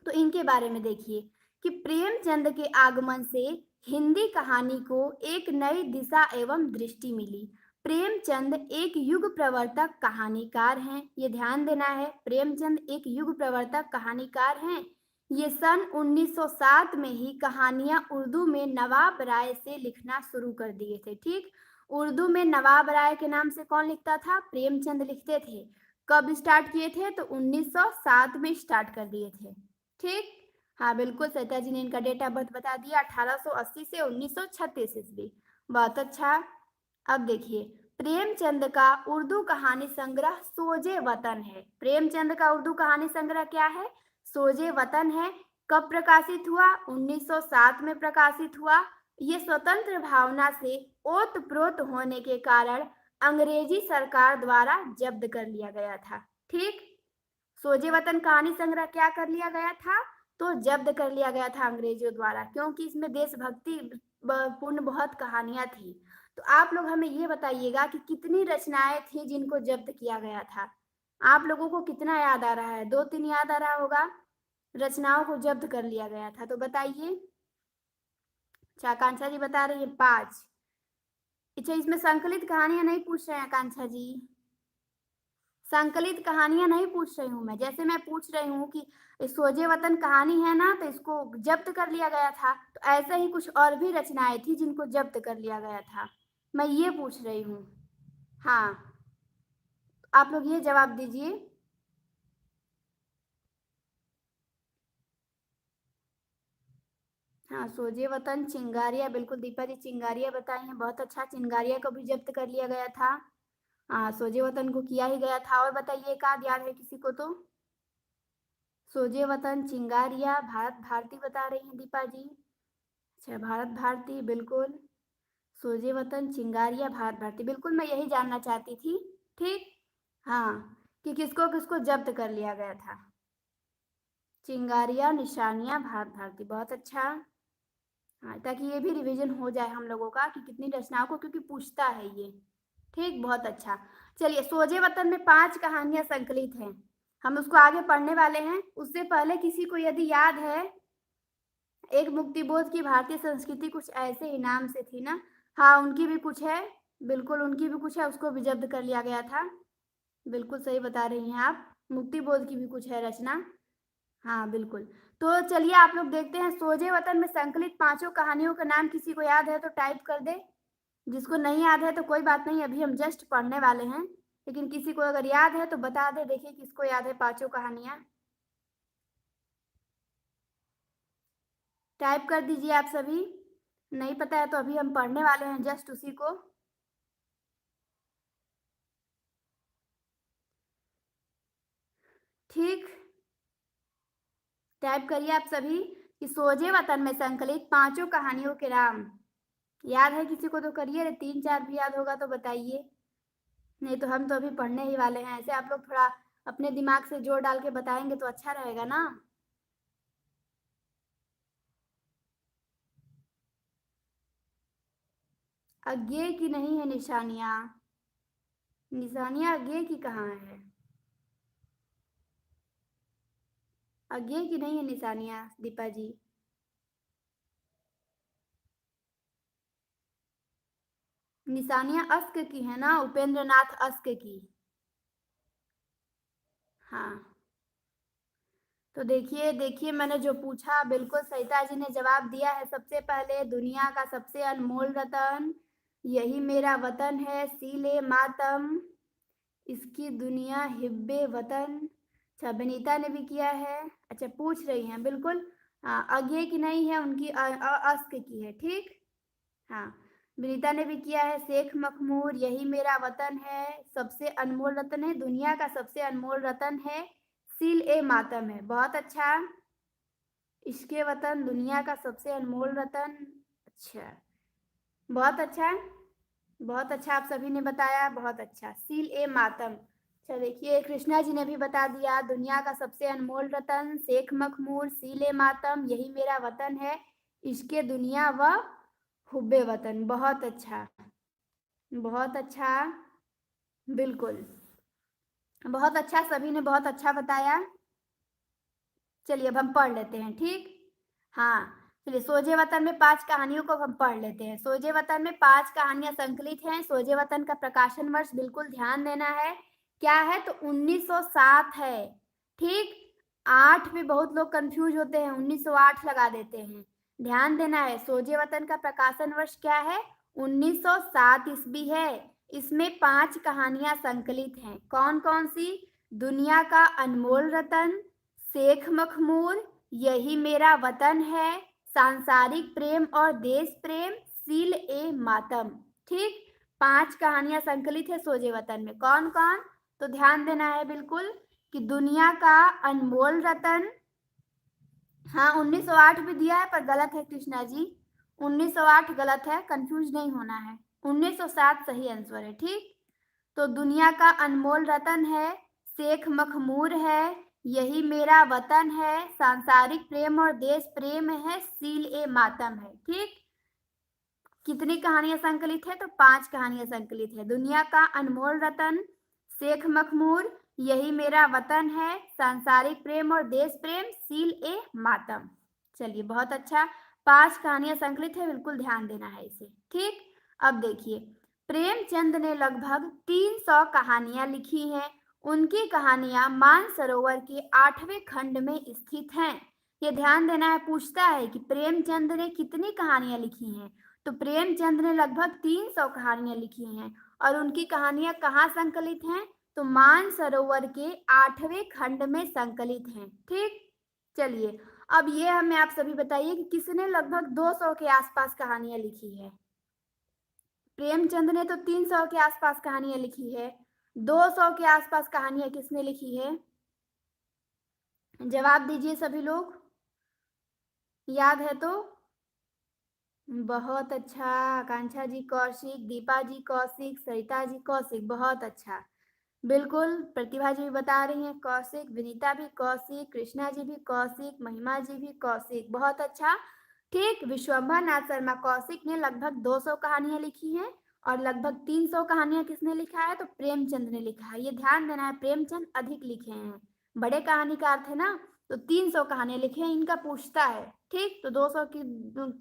तो इनके बारे में देखिए कि प्रेमचंद के आगमन से हिंदी कहानी को एक नई दिशा एवं दृष्टि मिली। प्रेमचंद एक युग प्रवर्तक कहानीकार हैं, ये ध्यान देना है। प्रेमचंद एक युग प्रवर्तक कहानीकार हैं। ये सन 1907 में ही कहानियां उर्दू में नवाब राय से लिखना शुरू कर दिए थे। ठीक, उर्दू में नवाब राय के नाम से कौन लिखता था? प्रेमचंद लिखते थे। कब स्टार्ट किए थे? तो 1907 में स्टार्ट कर दिए थे। ठीक, हाँ बिल्कुल, सरिता जी ने इनका डेट ऑफ बर्थ बता दिया, 1880 से 1936 ईस्वी। बहुत अच्छा। अब देखिए प्रेमचंद का उर्दू कहानी संग्रह सोजे वतन है। प्रेमचंद का उर्दू कहानी संग्रह क्या है? सोजे वतन है। कब प्रकाशित हुआ? 1907 में प्रकाशित हुआ। ये स्वतंत्र भावना से ओतप्रोत होने के कारण अंग्रेजी सरकार द्वारा जब्त कर लिया गया था। ठीक, सोजे वतन कहानी संग्रह क्या कर लिया गया था? तो जब्त कर लिया गया था अंग्रेजों द्वारा, क्योंकि इसमें देशभक्ति पूर्ण बहुत कहानियां थी। तो आप लोग हमें ये बताइएगा कि कितनी रचनाएं थी जिनको जब्त किया गया था। आप लोगों को कितना याद आ रहा है? 2-3 याद आ रहा होगा। रचनाओं को जब्त कर लिया गया था, तो बताइए। अच्छा, आकांक्षा जी बता रही है 5। अच्छा, इसमें संकलित कहानियां नहीं पूछ रहे हैं आकांक्षा जी। संकलित कहानियां नहीं पूछ रही हूँ मैं। जैसे मैं पूछ रही हूँ कि सोजे वतन कहानी है ना, तो इसको जब्त कर लिया गया था, तो ऐसे ही कुछ और भी रचनाएं थी जिनको जब्त कर लिया गया था। मैं ये पूछ रही हूँ। हाँ, आप लोग ये जवाब दीजिए। हाँ, सोजे वतन, चिंगारिया, बिल्कुल दीपा जी चिंगारिया बताई हैं, बहुत अच्छा। चिंगारिया को भी जब्त कर लिया गया था। हाँ, सोजे वतन को किया ही गया था। और बताइए, एक आध याद है किसी को तो? सोजे वतन, चिंगारिया, भारत भारती बता रही हैं दीपा जी। अच्छा, भारत भारती, बिल्कुल। सोजे वतन, चिंगारिया, भारत भारती, बिल्कुल मैं यही जानना चाहती थी। ठीक। हाँ, कि किसको किसको जब्त कर लिया गया था। चिंगारिया, निशानिया, भारत भारती, बहुत अच्छा। हाँ, ताकि ये भी रिवीजन हो जाए हम लोगों का कि कितनी रचनाओं को, क्योंकि पूछता है ये। ठीक, बहुत अच्छा। चलिए, सोजे वतन में 5 कहानियां संकलित हैं। हम उसको आगे पढ़ने वाले हैं। उससे पहले किसी को यदि याद है, एक मुक्तिबोध की भारतीय संस्कृति कुछ ऐसे ही नाम से थी ना? हाँ, उनकी भी कुछ है। बिल्कुल, उनकी भी कुछ है, उसको भी जब्त कर लिया गया था। बिल्कुल सही बता रही हैं आप। मुक्तिबोध की भी कुछ है रचना। हाँ, बिल्कुल। तो चलिए, आप लोग देखते हैं सोजे वतन में संकलित पांचों कहानियों का नाम किसी को याद है तो टाइप कर दे। जिसको नहीं याद है तो कोई बात नहीं, अभी हम जस्ट पढ़ने वाले हैं। लेकिन किसी को अगर याद है तो बता दे। देखिए किसको याद है पांचों कहानियां। टाइप कर दीजिए आप सभी। नहीं पता है तो अभी हम पढ़ने वाले हैं जस्ट उसी को। ठीक, टाइप करिए आप सभी कि सोजे वतन में संकलित पांचों कहानियों के नाम। याद है किसी को तो करिए, 3-4 भी याद होगा तो बताइए। नहीं तो हम तो अभी पढ़ने ही वाले हैं। ऐसे आप लोग थोड़ा अपने दिमाग से जोर डाल के बताएंगे तो अच्छा रहेगा ना। अज्ञे की नहीं है निशानियां। निशानियां अज्ञे की कहाँ है? अज्ञे की नहीं है निशानियां दीपा जी। निशानियां अस्क की है ना, उपेंद्र नाथ अस्क की। हाँ, तो देखिए देखिए, मैंने जो पूछा बिल्कुल सरिता जी ने जवाब दिया है। सबसे पहले, दुनिया का सबसे अनमोल रतन, यही मेरा वतन है, सीले मातम, इसकी दुनिया हिब्बे वतन। अच्छा, विनीता ने भी किया है। अच्छा, पूछ रही हैं, बिल्कुल। हाँ, अज्ञे की नहीं है, उनकी अस्क की है। ठीक। हाँ, विनीता ने भी किया है। शेख मखमूर, यही मेरा वतन है, सबसे अनमोल रत्न है, दुनिया का सबसे अनमोल रत्न है, सील ए मातम है, बहुत अच्छा। इसके वतन, दुनिया का सबसे अनमोल रत्न। अच्छा, बहुत अच्छा। बहुत अच्छा, आप सभी ने बताया, बहुत अच्छा। सील ए मातम। अच्छा, देखिए कृष्णा जी ने भी बता दिया, दुनिया का सबसे अनमोल रत्न, शेख मखमूर, सील ए मातम, यही मेरा वतन है, इसके दुनिया व हुब्बे वतन, बहुत अच्छा। बहुत अच्छा, बिल्कुल। बहुत अच्छा, सभी ने बहुत अच्छा बताया। चलिए अब हम पढ़ लेते हैं। ठीक। हाँ, चलिए, सोजे वतन में 5 कहानियों को हम पढ़ लेते हैं। सोजे वतन में 5 कहानियां संकलित हैं। सोजे वतन का प्रकाशन वर्ष बिल्कुल ध्यान देना है। क्या है? तो 1907 है। ठीक। 8 में बहुत लोग कंफ्यूज होते हैं, 1908 लगा देते हैं। ध्यान देना है, सोजे वतन का प्रकाशन वर्ष क्या है? 1907 ईस्वी है। इसमें 5 कहानियां संकलित हैं। कौन कौन सी? दुनिया का अनमोल रतन, शेख मखमूर, यही मेरा वतन है, सांसारिक प्रेम और देश प्रेम, सील ए मातम। ठीक। 5 कहानियां संकलित है सोजे वतन में। कौन कौन? तो ध्यान देना है बिल्कुल कि दुनिया का अनमोल रतन। हाँ, 1908 भी दिया है पर गलत है कृष्णा जी। 1908 गलत है, कंफ्यूज नहीं होना है। 1907 सही आंसर है। ठीक। तो दुनिया का अनमोल रतन है, शेख मखमूर है, यही मेरा वतन है, सांसारिक प्रेम और देश प्रेम है, सील ए मातम है। ठीक, कितनी कहानियां संकलित है? तो 5 कहानियां संकलित है। दुनिया का अनमोल रतन, शेख मखमूर, यही मेरा वतन है, सांसारिक प्रेम और देश प्रेम, सील ए मातम। चलिए, बहुत अच्छा। 5 कहानियां संकलित है, बिल्कुल ध्यान देना है इसे। ठीक, अब देखिए, प्रेमचंद ने लगभग 300 कहानियां लिखी हैं। उनकी कहानियां मानसरोवर के 8वें खंड में स्थित हैं। ये ध्यान देना है, पूछता है कि प्रेमचंद ने कितनी कहानियां लिखी हैं। तो प्रेमचंद ने लगभग 300 कहानियां लिखी हैं और उनकी कहानियां कहाँ संकलित हैं? तो मानसरोवर के 8वें खंड में संकलित हैं। ठीक, चलिए, अब ये हमें आप सभी बताइए कि किसने लगभग 200 के आसपास कहानियां लिखी है? प्रेमचंद ने तो 300 के आसपास कहानियां लिखी है। 200 के आसपास कहानियां किसने लिखी है? जवाब दीजिए सभी लोग, याद है तो। बहुत अच्छा, आकांक्षा जी कौशिक, दीपा जी कौशिक, सरिता जी कौशिक, बहुत अच्छा। बिल्कुल, प्रतिभा जी भी बता रही हैं कौशिक, विनीता भी कौशिक, कृष्णा जी भी कौशिक, महिमा जी भी कौशिक, बहुत अच्छा। ठीक, विश्वंभर नाथ शर्मा कौशिक ने लगभग 200 कहानियां लिखी हैं और लगभग 300 कहानियां किसने लिखा है? तो प्रेमचंद ने लिखा है। ये ध्यान देना है, प्रेमचंद अधिक लिखे हैं, बड़े कहानीकार थे ना, तो 300 कहानियां लिखे हैं। इनका पूछता है। ठीक, तो 200 के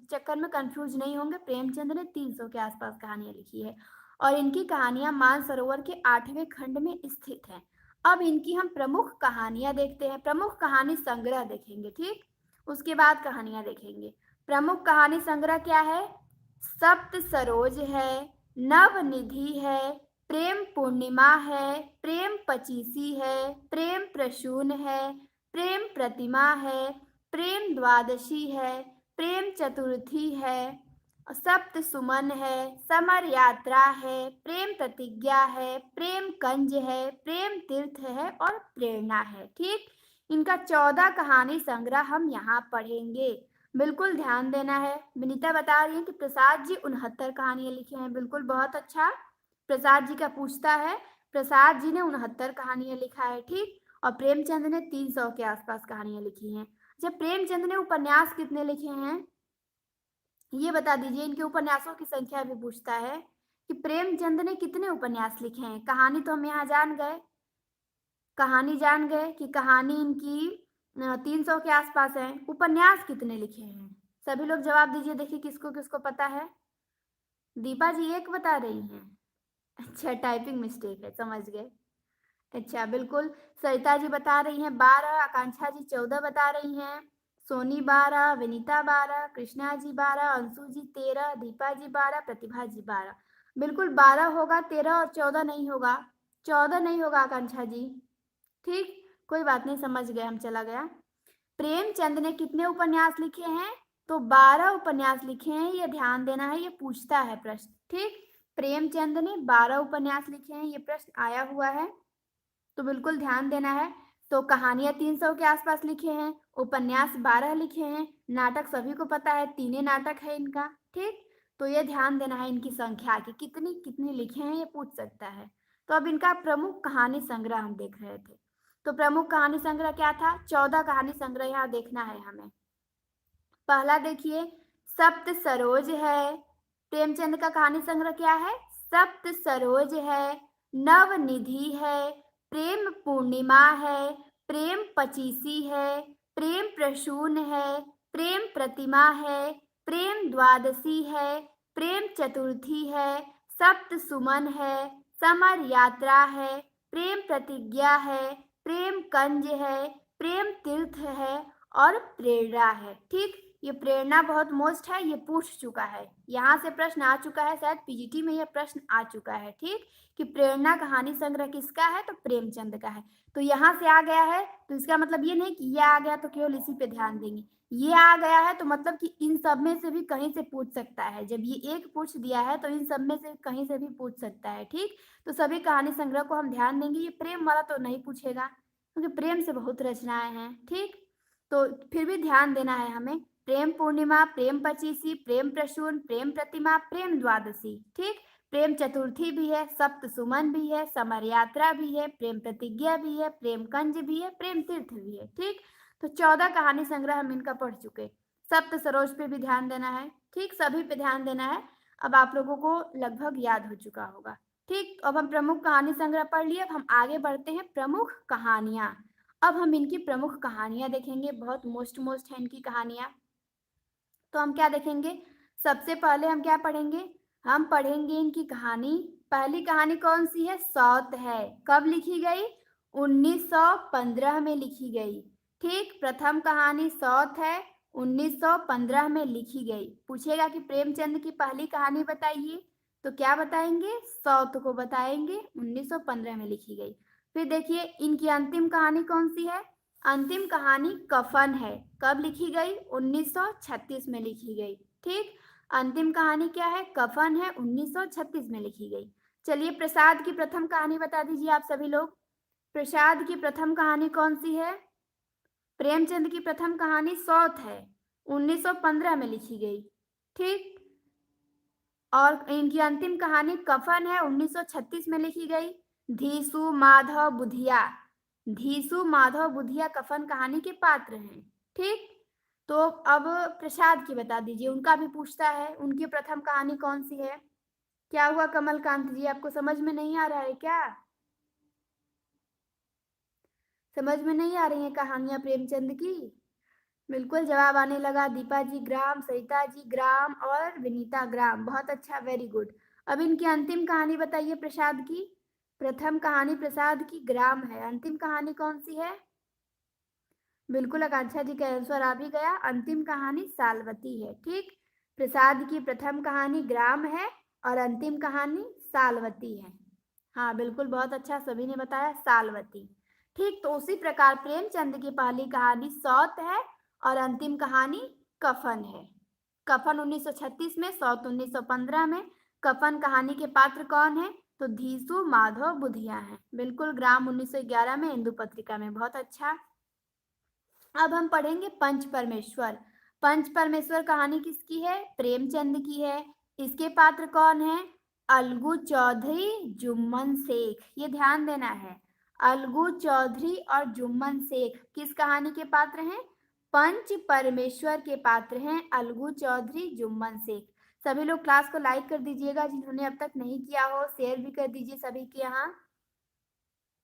चक्कर में कंफ्यूज नहीं होंगे, प्रेमचंद ने 300 के आसपास कहानियां लिखी है और इनकी कहानियां मानसरोवर के 8वें खंड में स्थित हैं। अब इनकी हम प्रमुख कहानियां देखते हैं, प्रमुख कहानी संग्रह देखेंगे। ठीक, उसके बाद कहानियां देखेंगे। प्रमुख कहानी संग्रह क्या है? सप्त सरोज है, नवनिधि है, प्रेम पूर्णिमा है, प्रेम पचीसी है, प्रेम प्रसून है, प्रेम प्रतिमा है, प्रेम द्वादशी है, प्रेम चतुर्थी है, सप्त सुमन है, समर यात्रा है, प्रेम प्रतिज्ञा है, प्रेम कंज है, प्रेम तीर्थ है और प्रेरणा है। ठीक, इनका 14 कहानी संग्रह हम यहाँ पढ़ेंगे। बिल्कुल ध्यान देना है। विनीता बता रही है कि प्रसाद जी 69 कहानियां लिखे हैं। बिल्कुल, बहुत अच्छा। प्रसाद जी का पूछता है, प्रसाद जी ने 69 कहानियां लिखा है। ठीक, और प्रेमचंद ने 300 के आसपास कहानियां लिखी हैं। जब प्रेमचंद ने उपन्यास कितने लिखे हैं ये बता दीजिए। इनके उपन्यासों की संख्या भी पूछता है कि प्रेमचंद ने कितने उपन्यास लिखे हैं। कहानी तो हम यहाँ जान गए, कहानी जान गए कि कहानी इनकी 300 के आसपास है। उपन्यास कितने लिखे हैं? सभी लोग जवाब दीजिए, देखिए किसको किसको पता है। दीपा जी 1 बता रही हैं। अच्छा, टाइपिंग मिस्टेक है, समझ गए। अच्छा, बिल्कुल। सरिता जी बता रही हैं 12, आकांक्षा जी 14 बता रही हैं, सोनी 12, विनीता 12, कृष्णा जी 12, अंशु जी 13, दीपा जी 12, प्रतिभा जी 12। बिल्कुल 12 होगा, 13 और 14 नहीं होगा। 14 नहीं होगा आकांक्षा जी। ठीक, कोई बात नहीं, समझ गए हम, चला गया। प्रेमचंद ने कितने उपन्यास लिखे हैं? तो 12 उपन्यास लिखे हैं। ये ध्यान देना है, ये पूछता है प्रश्न। ठीक, प्रेमचंद ने 12 उपन्यास लिखे हैं, ये प्रश्न आया हुआ है, तो बिल्कुल ध्यान देना है। तो कहानियां 300 के आसपास लिखे हैं, उपन्यास 12 लिखे हैं, नाटक सभी को पता है, 3 नाटक है इनका। ठीक, तो ये ध्यान देना है इनकी संख्या की, कितनी कितनी लिखे हैं ये पूछ सकता है। तो अब इनका प्रमुख कहानी संग्रह हम देख रहे थे। तो प्रमुख कहानी संग्रह क्या था? 14 कहानी संग्रह यहाँ देखना है हमें। पहला देखिए, सप्त सरोज है। प्रेमचंद का कहानी संग्रह क्या है? सप्त सरोज है, नवनिधि है, प्रेम पूर्णिमा है, प्रेम पचीसी है, प्रेम प्रसून है, प्रेम प्रतिमा है, प्रेम द्वादशी है, प्रेम चतुर्थी है, सप्त सुमन है, समर यात्रा है, प्रेम प्रतिज्ञा है, प्रेम कंज है, प्रेम तीर्थ है और प्रेरणा है। ठीक, ये प्रेरणा बहुत मोस्ट है, ये पूछ चुका है, यहाँ से प्रश्न आ चुका है, शायद पीजीटी में यह प्रश्न आ चुका है। ठीक, कि प्रेरणा कहानी संग्रह किसका है? तो प्रेमचंद का है। तो यहाँ से आ गया है, तो इसका मतलब ये नहीं कि ये आ गया तो केवल इसी पे ध्यान देंगे। ये आ गया है तो मतलब कि इन सब में से भी कहीं से पूछ सकता है। जब ये एक पूछ दिया है तो इन सब में से कहीं से भी पूछ सकता है। ठीक, तो सभी कहानी संग्रह को हम ध्यान देंगे। ये प्रेम वाला तो नहीं पूछेगा क्योंकि प्रेम से बहुत रचनाएं हैं। ठीक, तो फिर भी ध्यान देना है हमें। प्रेम पूर्णिमा, प्रेम पचीसी, प्रेम प्रसून, प्रेम प्रतिमा, प्रेम द्वादशी। ठीक, प्रेम चतुर्थी भी है, सप्त सुमन भी है, समर यात्रा भी है, प्रेम प्रतिज्ञा भी है, प्रेम कंज भी है, प्रेम तीर्थ भी है। ठीक, तो 14 कहानी संग्रह हम इनका पढ़ चुके। सप्त सरोज पे भी ध्यान देना है। ठीक, सभी पे ध्यान देना है। अब आप लोगों को लगभग याद हो चुका होगा। ठीक, अब हम प्रमुख कहानी संग्रह पढ़ लिए। अब हम आगे बढ़ते हैं प्रमुख कहानियां। अब हम इनकी प्रमुख कहानियां देखेंगे। बहुत मोस्ट है इनकी कहानियां। तो हम क्या देखेंगे? सबसे पहले हम क्या पढ़ेंगे? हम पढ़ेंगे इनकी कहानी। पहली कहानी कौन सी है? सौत है। कब लिखी गई? 1915 में लिखी गई। ठीक, प्रथम कहानी सौत है, 1915 में लिखी गई। पूछेगा कि प्रेमचंद की पहली कहानी बताइए, तो क्या बताएंगे? सौत को बताएंगे, 1915 में लिखी गई। फिर देखिए इनकी अंतिम कहानी कौन सी है? अंतिम कहानी कफन है। कब लिखी गई? 1936 में लिखी गई। ठीक, अंतिम कहानी क्या है? कफन है, 1936 में लिखी गई। चलिए प्रसाद की प्रथम कहानी बता दीजिए आप सभी लोग। प्रसाद की प्रथम कहानी कौन सी है? प्रेमचंद की प्रथम कहानी सौत है, 1915 में लिखी गई। ठीक, और इनकी अंतिम कहानी कफन है, 1936 में लिखी गई। धीसु माधव बुधिया, धीसु माधव बुधिया कफन कहानी के पात्र हैं। ठीक, तो अब प्रसाद की बता दीजिए। उनका भी पूछता है, उनकी प्रथम कहानी कौन सी है? क्या हुआ कमलकांत जी, आपको समझ में नहीं आ रहा है क्या? समझ में नहीं आ रही है कहानियां प्रेमचंद की? बिल्कुल जवाब आने लगा। दीपा जी ग्राम, सरिता जी ग्राम और विनीता ग्राम। बहुत अच्छा, वेरी गुड। अब इनकी अंतिम कहानी बताइए प्रसाद की। प्रथम कहानी प्रसाद की ग्राम है, अंतिम कहानी कौन सी है? बिल्कुल आकांक्षा जी का आंसर आ भी गया। अंतिम कहानी सालवती है। ठीक, प्रसाद की प्रथम कहानी ग्राम है और अंतिम कहानी सालवती है। हाँ बिल्कुल, बहुत अच्छा, सभी ने बताया सालवती। ठीक, तो उसी प्रकार प्रेमचंद की पहली कहानी सौत है और अंतिम कहानी कफन है। कफन 1936 में, सौत 1915 में। कफन कहानी के पात्र कौन है? तो धीसु माधव बुधिया है। बिल्कुल, ग्राम 1911 में, हिंदू पत्रिका में। बहुत अच्छा। अब हम पढ़ेंगे पंच परमेश्वर। पंच परमेश्वर कहानी किसकी है? प्रेमचंद की है। इसके पात्र कौन है? अलगू चौधरी, जुम्मन शेख। ये ध्यान देना है, अलगू चौधरी और जुम्मन शेख किस कहानी के पात्र हैं? पंच परमेश्वर के पात्र हैं अलगू चौधरी, जुम्मन शेख। सभी लोग क्लास को लाइक कर दीजिएगा, जिन्होंने अब तक नहीं किया हो शेयर भी कर दीजिए सभी के यहाँ।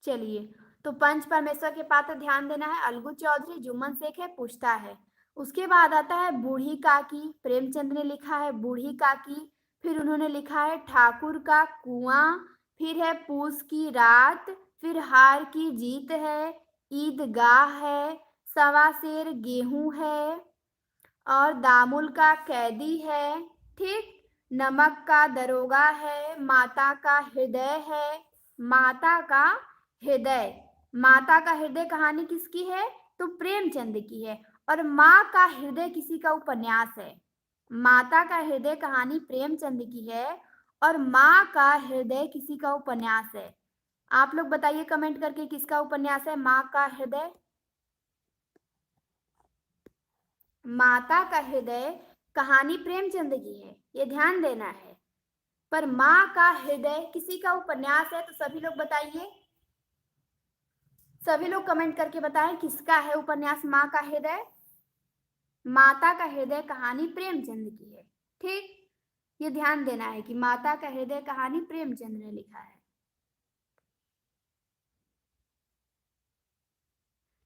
चलिए, तो पंच परमेश्वर के पात्र ध्यान देना है, अलगू चौधरी, जुम्मन शेख है, पूछता है। उसके बाद आता है बूढ़ी काकी। प्रेमचंद ने लिखा है बूढ़ी काकी। फिर उन्होंने लिखा है ठाकुर का कुआं। फिर है पूस की रात। फिर हार की जीत है। ईदगाह है। सवा सेर गेहूं है। और दामुल का कैदी है। ठीक, नमक का दरोगा है। माता का हृदय है। माता का हृदय, माता का हृदय कहानी किसकी है? तो प्रेमचंद की है। और माँ का हृदय किसी का उपन्यास है। माता का हृदय कहानी प्रेमचंद की है और माँ का हृदय किसी का उपन्यास है। आप लोग बताइए कमेंट करके किसका उपन्यास है माँ का हृदय? माता का हृदय कहानी प्रेमचंद की है, ये ध्यान देना है। पर माँ का हृदय किसी का उपन्यास है, तो सभी लोग बताइए। सभी लोग कमेंट करके बताएं किसका है उपन्यास माँ का हृदय? माता का हृदय कहानी प्रेमचंद की है। ठीक, ये ध्यान देना है कि माता का हृदय कहानी प्रेमचंद ने लिखा है।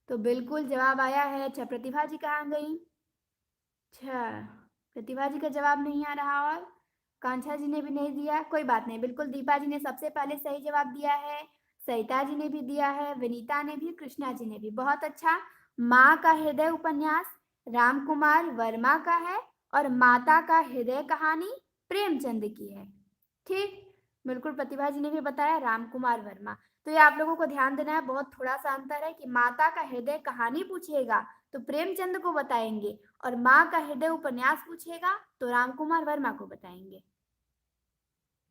तो बिल्कुल जवाब आया है। अच्छा, प्रतिभा जी कहाँ गई? अच्छा, प्रतिभा जी का जवाब नहीं आ रहा। और कांक्षा जी ने भी नहीं दिया, कोई बात नहीं। बिल्कुल, दीपा जी ने सबसे पहले सही जवाब दिया है। सरिता जी ने भी दिया है, विनीता ने भी, कृष्णा जी ने भी। बहुत अच्छा। माँ का हृदय उपन्यास राम कुमार वर्मा का है और माता का हृदय कहानी प्रेमचंद की है। ठीक, बिल्कुल प्रतिभा जी ने भी बताया राम कुमार वर्मा। तो ये आप लोगों को ध्यान देना है, बहुत थोड़ा सा अंतर है कि माता का हृदय कहानी पूछेगा तो प्रेमचंद को बताएंगे, और माँ का हृदय उपन्यास पूछेगा तो राम कुमार वर्मा को बताएंगे।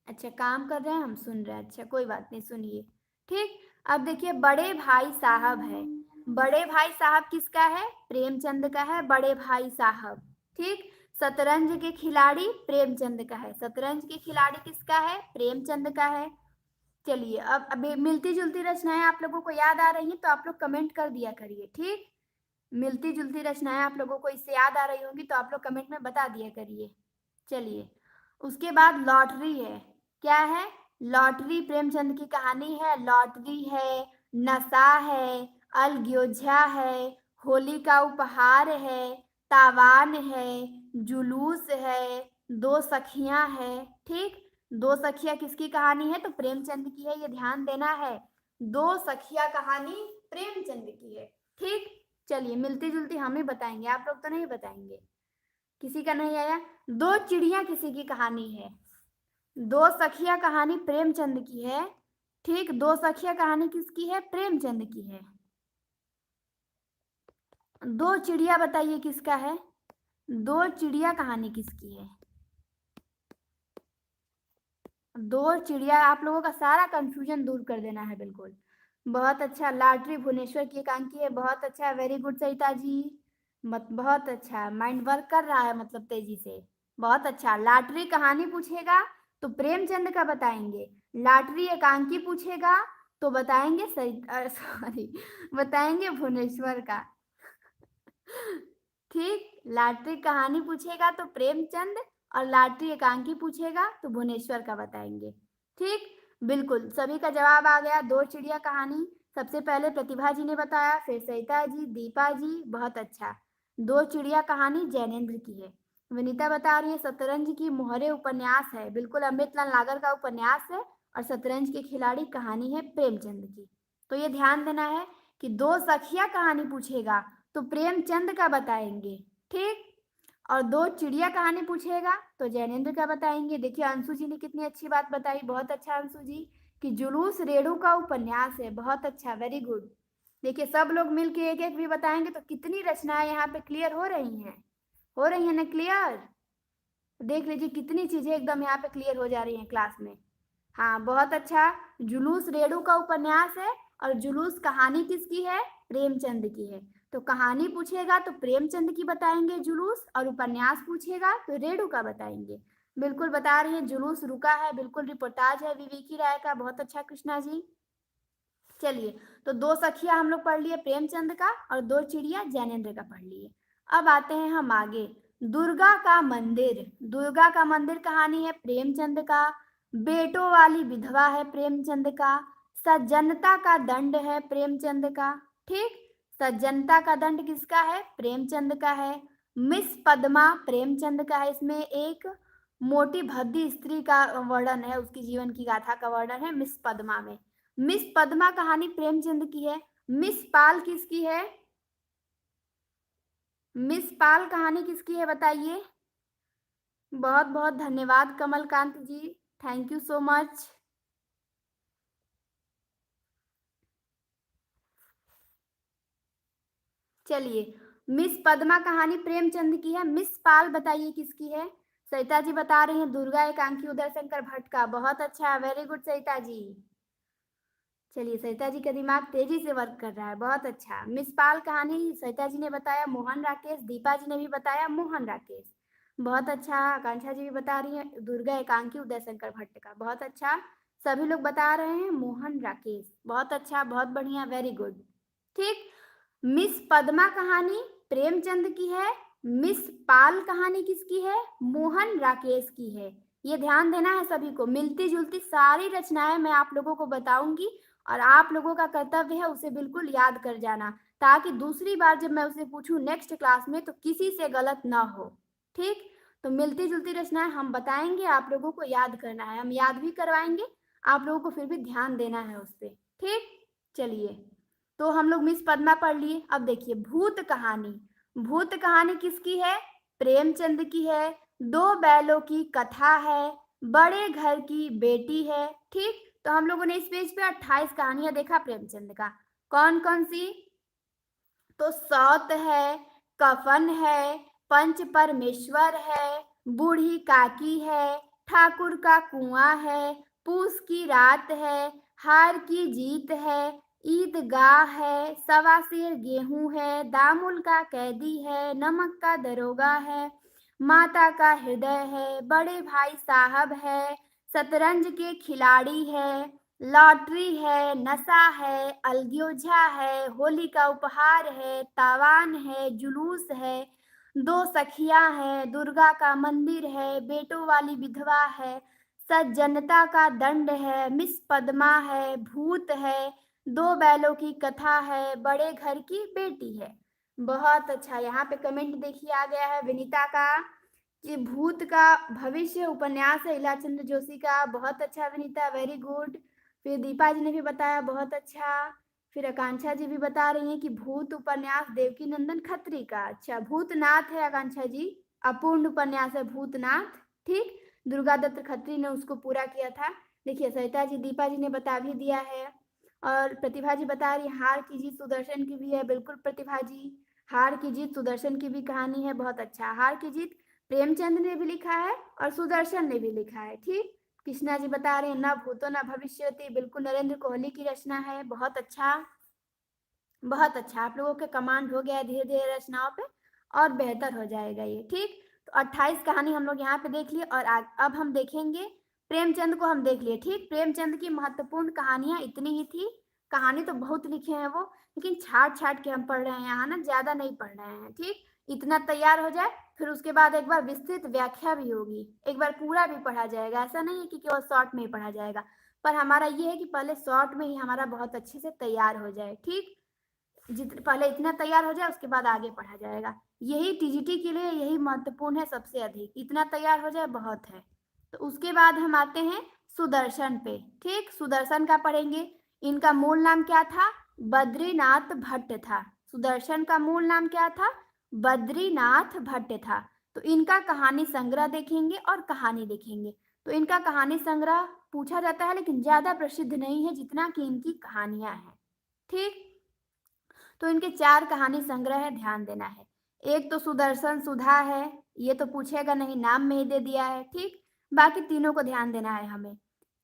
अच्छा, काम कर रहे हैं, हम सुन रहे हैं। अच्छा, कोई बात नहीं, सुनिए। ठीक, अब देखिए बड़े भाई साहब है। बड़े भाई साहब किसका है? प्रेमचंद का है बड़े भाई साहब। ठीक, शतरंज के खिलाड़ी प्रेमचंद का है। शतरंज के खिलाड़ी किसका है? प्रेमचंद का है। चलिए, अब अभी मिलती जुलती रचनाएं आप लोगों को याद आ रही हैं तो आप लोग कमेंट कर दिया करिए, ठीक। मिलती जुलती रचनाएं आप लोगों को इससे याद आ रही होंगी तो आप लोग कमेंट में बता दिया करिए। चलिए, उसके बाद लॉटरी है। क्या है? लॉटरी प्रेमचंद की कहानी है। लॉटरी है, नशा है, अलग्योझा है, होली का उपहार है, तावान है, जुलूस है, दो सखियां है। ठीक, दो सखियां किसकी कहानी है? तो प्रेमचंद की है, ये ध्यान देना है। दो सखिया कहानी प्रेमचंद की है। ठीक, चलिए, मिलती जुलती हम ही बताएंगे, आप लोग तो नहीं बताएंगे। किसी का नहीं आया? दो चिड़िया किसी की कहानी है। दो सखिया कहानी प्रेमचंद की है। ठीक, दो सखिया कहानी किसकी है? प्रेमचंद की है। दो चिड़िया बताइए किसका है? दो चिड़िया कहानी किसकी है? दो चिड़िया, आप लोगों का सारा कंफ्यूजन दूर कर देना है बिल्कुल। बहुत अच्छा, लाटरी भुवनेश्वर की एकांकी है। बहुत अच्छा, वेरी गुड सरिता जी। बहुत अच्छा, माइंड वर्क कर रहा है मतलब तेजी से। बहुत अच्छा, लाटरी कहानी पूछेगा तो प्रेमचंद का बताएंगे। लाटरी एकांकी पूछेगा तो बताएंगे सॉरी बताएंगे भुवनेश्वर का। ठीक, लाटरी कहानी पूछेगा तो प्रेमचंद और लाटरी एकांकी पूछेगा तो भुवनेश्वर का बताएंगे। ठीक, बिल्कुल सभी का जवाब आ गया। दो चिड़िया कहानी सबसे पहले प्रतिभा जी ने बताया, फिर सरिता जी, दीपा जी। बहुत अच्छा, दो चिड़िया कहानी जैनेन्द्र की है। वनीता बता रही है शतरंज की मोहरे उपन्यास है। बिल्कुल, अमृतलाल नागर का उपन्यास है और शतरंज के खिलाड़ी कहानी है प्रेमचंद की। तो ये ध्यान देना है कि दो सखिया कहानी पूछेगा तो प्रेमचंद का बताएंगे। ठीक, और दो चिड़िया कहानी पूछेगा तो जैनेन्द्र का बताएंगे। देखिए, अंशु जी ने कितनी अच्छी बात बताई। बहुत अच्छा अंशु जी, कि जुलूस रेणु का उपन्यास है। बहुत अच्छा, वेरी गुड। देखिए, सब लोग मिलके एक एक भी बताएंगे तो कितनी रचनाएं यहाँ पे क्लियर हो रही हैं। हो रही है ना क्लियर? देख लीजिए कितनी चीजें एकदम यहाँ पे क्लियर हो जा रही हैं क्लास में। हाँ, बहुत अच्छा। जुलूस रेणु का उपन्यास है और जुलूस कहानी किसकी है? प्रेमचंद की है। तो कहानी पूछेगा तो प्रेमचंद की बताएंगे जुलूस, और उपन्यास पूछेगा तो रेणु का बताएंगे। बिल्कुल बता रही है, जुलूस रुका है। बिल्कुल रिपोर्टाज है विवेकी राय का। बहुत अच्छा कृष्णा जी। चलिए, तो दो सखिया हम लोग पढ़ लिए प्रेमचंद का और दो चिड़िया जैनेन्द्र का पढ़ लिए। अब आते हैं हम आगे। दुर्गा का मंदिर। दुर्गा का मंदिर कहानी है प्रेमचंद का। बेटों वाली विधवा है प्रेमचंद का। सज्जनता का दंड है प्रेमचंद का। ठीक, सज्जनता का दंड किसका है? प्रेमचंद का है। मिस पद्मा प्रेमचंद का है। इसमें एक मोटी भद्दी स्त्री का वर्णन है, उसकी जीवन की गाथा का वर्णन है मिस पद्मा में। मिस पद्मा कहानी प्रेमचंद की है। मिस पाल किसकी है? मिस पाल कहानी किसकी है बताइए। बहुत बहुत धन्यवाद कमलकांत जी, थैंक यू सो मच। चलिए, मिस पद्मा कहानी प्रेमचंद की है। मिस पाल बताइए किसकी है? सरिता जी बता रही हैं दुर्गा एकांकी उदय शंकर भट्ट का। बहुत अच्छा, वेरी गुड सरिता जी। चलिए, सरिता जी का दिमाग तेजी से वर्क कर रहा है। बहुत अच्छा, मिस पाल कहानी सरिता जी ने बताया मोहन राकेश। दीपा जी ने भी बताया मोहन राकेश। बहुत अच्छा, आकांक्षा जी भी बता रही है दुर्गा एकांकी उदय शंकर भट्ट का। बहुत अच्छा, सभी लोग बता रहे हैं मोहन राकेश। बहुत अच्छा, बहुत बढ़िया, वेरी गुड। ठीक, मिस पद्मा कहानी प्रेमचंद की है। मिस पाल कहानी किसकी है? मोहन राकेश की है। ये ध्यान देना है सभी को। मिलती जुलती सारी रचनाएं मैं आप लोगों को बताऊंगी और आप लोगों का कर्तव्य है उसे बिल्कुल याद कर जाना, ताकि दूसरी बार जब मैं उसे पूछूं नेक्स्ट क्लास में तो किसी से गलत ना हो। ठीक, तो मिलती जुलती रचनाएं हम बताएंगे, आप लोगों को याद करना है। हम याद भी करवाएंगे, आप लोगों को फिर भी ध्यान देना है उस पर। ठीक, चलिए, तो हम लोग मिस पद्मा पढ़ लिए। अब देखिए भूत कहानी। भूत कहानी किसकी है? प्रेमचंद की है। दो बैलों की कथा है। बड़े घर की बेटी है। ठीक, तो हम लोगों ने इस पेज पे 28 कहानियां देखा प्रेमचंद का। कौन कौन सी? तो सौत है, कफन है, पंच परमेश्वर है, बूढ़ी काकी है, ठाकुर का कुआं है, पूस की रात है, हार की जीत है, ईदगाह है, सवा सेर गेहूं है, दामुल का कैदी है, नमक का दरोगा है, माता का हृदय है, बड़े भाई साहब है, शतरंज के खिलाड़ी है, लॉटरी है, नशा है, अलगोजा है, होली का उपहार है, तावान है, जुलूस है, दो सखियां हैं, दुर्गा का मंदिर है, बेटों वाली विधवा है, सज्जनता का दंड है, मिस पद्मा है, भूत है, दो बैलों की कथा है, बड़े घर की बेटी है। बहुत अच्छा। यहाँ पे कमेंट देखिए आ गया है विनीता का कि भूत का भविष्य उपन्यास है इलाचंद्र जोशी का। बहुत अच्छा विनीता, वेरी गुड। फिर दीपा जी ने भी बताया, बहुत अच्छा। फिर आकांक्षा जी भी बता रही हैं कि भूत उपन्यास देवकी नंदन खत्री का। अच्छा, भूतनाथ है आकांक्षा जी, अपूर्ण उपन्यास है भूतनाथ। ठीक, दुर्गा दत्त खत्री ने उसको पूरा किया था। देखिए सरिता जी, दीपा जी ने बता भी दिया है। और प्रतिभा जी बता रही हार की जीत सुदर्शन की भी है। बिल्कुल प्रतिभा जी, हार की जीत सुदर्शन की भी कहानी है। बहुत अच्छा। हार की जीत प्रेमचंद ने भी लिखा है और सुदर्शन ने भी लिखा है। ठीक, कृष्णा जी बता रहे हैं न भूतो न भविष्यति, बिल्कुल नरेंद्र कोहली की रचना है। बहुत अच्छा, बहुत अच्छा। आप लोगों के कमांड हो गया है धीरे धीरे रचनाओं पे, और बेहतर हो जाएगा ये। ठीक, तो 28 कहानी हम लोग यहाँ पे देख लिए, और अब हम देखेंगे प्रेमचंद को। हम देख लिए। ठीक, प्रेमचंद की महत्वपूर्ण कहानियां इतनी ही थी। कहानी तो बहुत लिखे हैं वो, लेकिन छाट छाट के हम पढ़ रहे हैं यहाँ ना, ज्यादा नहीं पढ़ रहे हैं। ठीक, इतना तैयार हो जाए, फिर उसके बाद एक बार विस्तृत व्याख्या भी होगी, एक बार पूरा भी पढ़ा जाएगा। ऐसा नहीं है कि केवल शॉर्ट में ही पढ़ा जाएगा, पर हमारा ये है कि पहले शॉर्ट में ही हमारा बहुत अच्छे से तैयार हो जाए। ठीक, पहले इतना तैयार हो जाए, उसके बाद आगे पढ़ा जाएगा। यही टीजीटी के लिए यही महत्वपूर्ण है सबसे अधिक, इतना तैयार हो जाए बहुत है। तो उसके बाद हम आते हैं सुदर्शन पे। ठीक, सुदर्शन का पढ़ेंगे। इनका मूल नाम क्या था? बद्रीनाथ भट्ट था। सुदर्शन का मूल नाम क्या था? बद्रीनाथ भट्ट था। तो इनका कहानी संग्रह देखेंगे और कहानी देखेंगे। तो इनका कहानी संग्रह पूछा जाता है, लेकिन ज्यादा प्रसिद्ध नहीं है जितना कि इनकी कहानियां हैं। ठीक, तो इनके 4 कहानी संग्रह है, ध्यान देना है। एक तो सुदर्शन सुधा है, ये तो पूछेगा नहीं, नाम में ही दे दिया है। ठीक, बाकी तीनों को ध्यान देना है हमें।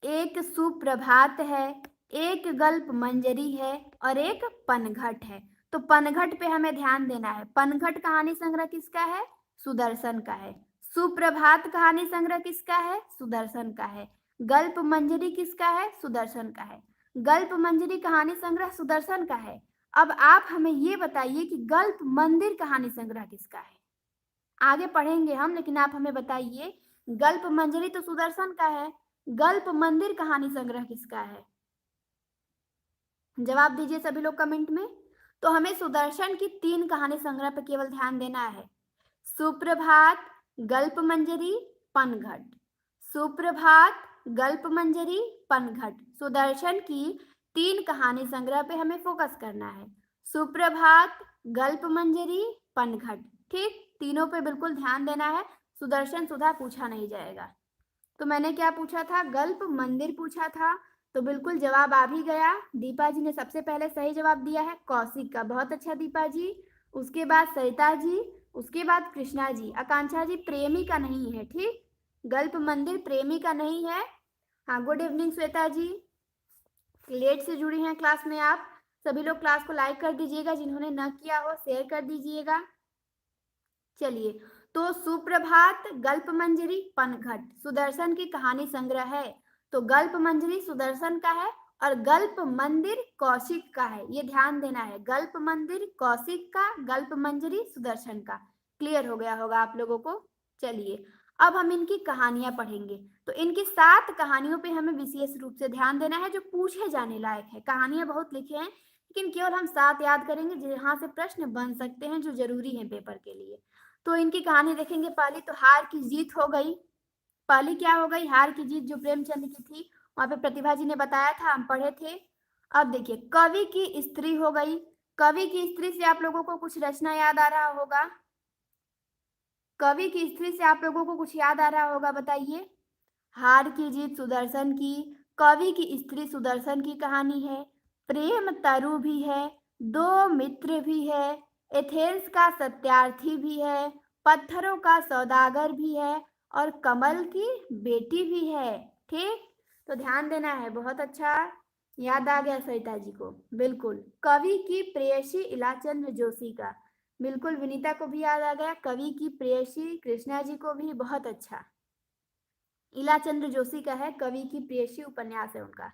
एक सुप्रभात है, एक गल्प मंजरी है, और एक पनघट है। तो पनघट पे हमें ध्यान देना है। पनघट कहानी संग्रह किसका है? सुदर्शन का है। सुप्रभात कहानी संग्रह किसका है? सुदर्शन का है। गल्प मंजरी किसका है? सुदर्शन का है। गल्प मंजरी कहानी संग्रह सुदर्शन का है। अब आप हमें ये बताइए कि गल्प मंदिर कहानी संग्रह किसका है? आगे पढ़ेंगे हम, लेकिन आप हमें बताइए, गल्प मंजरी तो सुदर्शन का है, गल्प मंदिर कहानी संग्रह किसका है? जवाब दीजिए सभी लोग कमेंट में। तो हमें सुदर्शन की 3 कहानी संग्रह पर केवल ध्यान देना है। सुप्रभात, गल्प मंजरी, पनघट। सुप्रभात, गल्प मंजरी, पनघट। सुदर्शन की 3 कहानी संग्रह पे हमें फोकस करना है। सुप्रभात, गल्प मंजरी, पनघट। ठीक, तीनों पे बिल्कुल ध्यान देना है। सुदर्शन सुधा पूछा नहीं जाएगा। तो मैंने क्या पूछा था? गल्प मंदिर पूछा था। तो बिल्कुल जवाब आ भी गया। दीपा जी ने सबसे पहले सही जवाब दिया है, कौशिक का। बहुत अच्छा दीपा जी। उसके बाद सरिता जी, उसके बाद कृष्णा जी। आकांक्षा जी, प्रेमी का नहीं है। ठीक, गल्प मंदिर प्रेमी का नहीं है। हाँ, गुड इवनिंग श्वेता जी, लेट से जुड़ी हैं क्लास में आप। सभी लोग क्लास को लाइक कर दीजिएगा, जिन्होंने न किया हो शेयर कर दीजिएगा। चलिए, तो सुप्रभात, गल्प मंजरी, पनघट सुदर्शन की कहानी संग्रह है। तो गल्प मंजरी सुदर्शन का है, और गल्प मंदिर कौशिक का है। ये ध्यान देना है, गल्प मंदिर कौशिक का, गल्प मंजरी सुदर्शन का। क्लियर हो गया होगा आप लोगों को। चलिए, अब हम इनकी कहानियां पढ़ेंगे। तो इनकी 7 कहानियों पे हमें विशेष रूप से ध्यान देना है, जो पूछे जाने लायक है। कहानियां बहुत लिखे हैं, लेकिन केवल हम 7 याद करेंगे जहां से प्रश्न बन सकते हैं, जो जरूरी है पेपर के लिए। तो इनकी कहानी देखेंगे। पहली तो हार की जीत हो गई। पहली क्या हो गई? हार की जीत, जो प्रेमचंद की थी। वहां पे प्रतिभा जी ने बताया था, हम पढ़े थे। अब देखिए, कवि की स्त्री हो गई। कवि की स्त्री से आप लोगों को कुछ रचना याद आ रहा होगा। कवि की स्त्री से आप लोगों को कुछ याद आ रहा होगा, बताइए। हार की जीत सुदर्शन की, कवि की स्त्री सुदर्शन की कहानी है। प्रेम तरु भी है, दो मित्र भी है, एथेंस का सत्यार्थी भी है, पत्थरों का सौदागर भी है, और कमल की बेटी भी है। ठीक, तो ध्यान देना है। बहुत अच्छा, याद आ गया सरिता जी को। बिल्कुल, कवि की प्रेयसी इलाचंद्र जोशी का। बिल्कुल, विनीता को भी याद आ गया, कवि की प्रेयसी कृष्णा जी को भी, बहुत अच्छा। इलाचंद्र जोशी का है, कवि की प्रेयसी उपन्यास है उनका।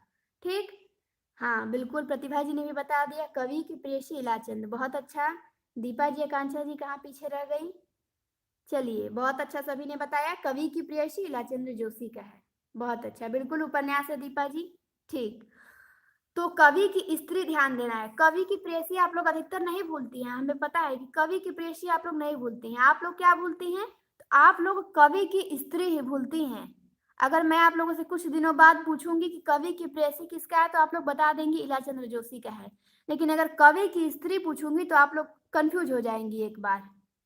ठीक? हाँ, बिल्कुल प्रतिभा जी ने भी बता दिया, कवि की प्रेयसी इलाचंद, बहुत अच्छा। दीपा जी, आकांक्षा जी कहाँ पीछे रह गई? चलिए, बहुत अच्छा सभी ने बताया, कवि की प्रेयसी इलाचंद्र जोशी का है। बहुत अच्छा, बिल्कुल उपन्यास है दीपा जी। ठीक। तो कवि की स्त्री ध्यान देना है। कवि की प्रेयसी आप लोग अधिकतर नहीं भूलती हैं, हमें पता है कि कवि की प्रेयसी आप लोग नहीं भूलती हैं। आप लोग क्या भूलती हैं? तो आप लोग कवि की स्त्री ही भूलती हैं। अगर मैं आप लोगों से कुछ दिनों बाद पूछूँगी कि कवि की प्रेयसी किसका है, तो आप लोग बता देंगी इलाचंद्र जोशी का है। लेकिन अगर कवि की स्त्री पूछूँगी तो आप लोग कन्फ्यूज़ हो जाएँगी एक बार।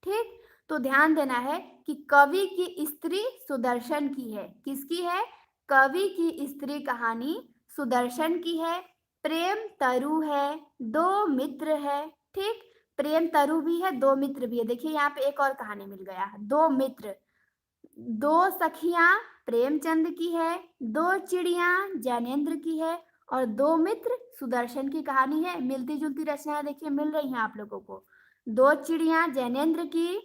ठीक? तो ध्यान देना है कि कवि की स्त्री सुदर्शन की है। किसकी है? कवि की स्त्री कहानी सुदर्शन की है। प्रेम तरु है, 2 मित्र है, ठीक? प्रेम तरु भी है, 2 मित्र भी है। देखिए यहाँ पे एक और कहानी मिल गया, 2 मित्र। 2 सखियाँ प्रेमचंद की है, 2 चिड़िया जैनेन्द्र की है और 2 मित्र सुदर्शन की कहानी है। मिलती-जुलती रचनाएँ देखिए मिल रही हैं आप लोगों को। 2 चिड़िया जैनेन्द्र की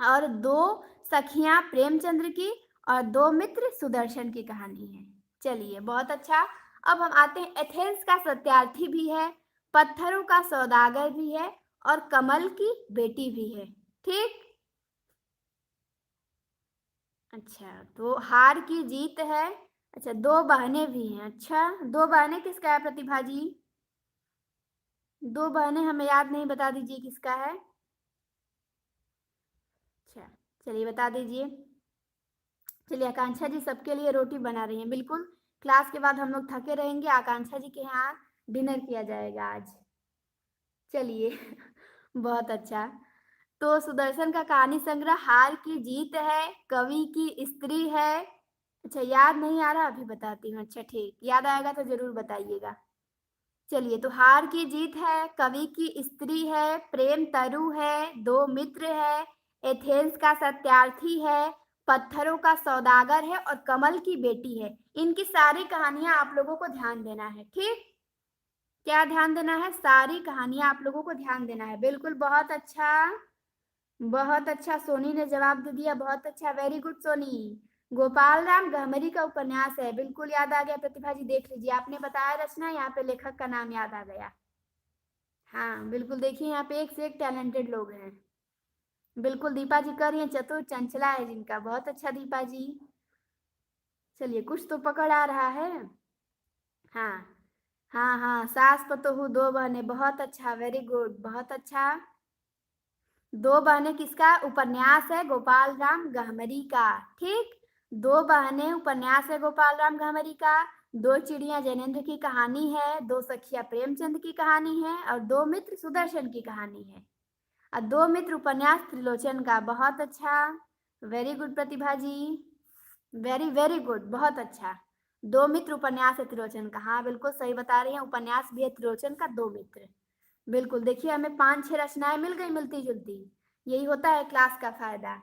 और 2 सखियाँ प्रेमचंद्र की और 2 मित्र सुदर्शन की कहानी है। चलिए, बहुत अच्छा। अब हम आते हैं, एथेंस का सत्यार्थी भी है, पत्थरों का सौदागर भी है और कमल की बेटी भी है। ठीक? अच्छा, तो हार की जीत है। अच्छा, 2 बहनें भी हैं। अच्छा, 2 बहनें किसका है प्रतिभा जी? 2 बहनें हमें याद नहीं, बता दीजिए किसका है? अच्छा, चलिए बता दीजिए। चलिए, आकांक्षा जी सबके लिए रोटी बना रही हैं। बिल्कुल, क्लास के बाद हम लोग थके रहेंगे, आकांक्षा जी के यहाँ डिनर किया जाएगा आज। चलिए बहुत अच्छा। तो सुदर्शन का कहानी संग्रह हार की जीत है, कवि की स्त्री है। अच्छा, याद नहीं आ रहा, अभी बताती हूँ। अच्छा ठीक, याद आएगा तो ज़रूर बताइएगा। चलिए, तो हार की जीत है, कवि की स्त्री है, प्रेम तरु है, 2 मित्र है, एथेंस का सत्यार्थी है, पत्थरों का सौदागर है और कमल की बेटी है। इनकी सारी कहानियाँ आप लोगों को ध्यान देना है, ठीक? क्या ध्यान देना है? सारी कहानियाँ आप लोगों को ध्यान देना है। बिल्कुल, बहुत अच्छा। बहुत अच्छा, सोनी ने जवाब दे दिया, बहुत अच्छा, वेरी गुड सोनी। गोपाल राम गहमरी का उपन्यास है, बिल्कुल याद आ गया प्रतिभा जी, देख लीजिए, आपने बताया रचना, यहाँ पे लेखक का नाम याद आ गया। हाँ, बिल्कुल देखिए यहाँ पे एक से एक टैलेंटेड लोग हैं। बिल्कुल दीपा जी कर रही हैं, चतुर चंचला है जिनका, बहुत अच्छा दीपा जी। चलिए, कुछ तो पकड़ आ रहा है। हाँ, हाँ, हाँ, सास पतोहू 2 बहनें, बहुत अच्छा, वेरी गुड, बहुत अच्छा। 2 बहनें किसका उपन्यास है? गोपाल राम गहमरी का। ठीक? 2 बहनें उपन्यास है गोपाल राम गहमरी का। 2 चिड़िया जैनेन्द्र की कहानी है, 2 सखिया प्रेमचंद की कहानी है और 2 मित्र सुदर्शन की कहानी है। और 2 मित्र उपन्यास त्रिलोचन का, बहुत अच्छा। वेरी गुड प्रतिभा जी, वेरी वेरी गुड, बहुत अच्छा। 2 मित्र उपन्यास है त्रिलोचन का, हाँ बिल्कुल सही बता रही हैं, उपन्यास भी है त्रिलोचन का, 2 मित्र। बिल्कुल, देखिए हमें 5-6 रचनाएँ मिल गई मिलती-जुलती। यही होता है क्लास का फ़ायदा।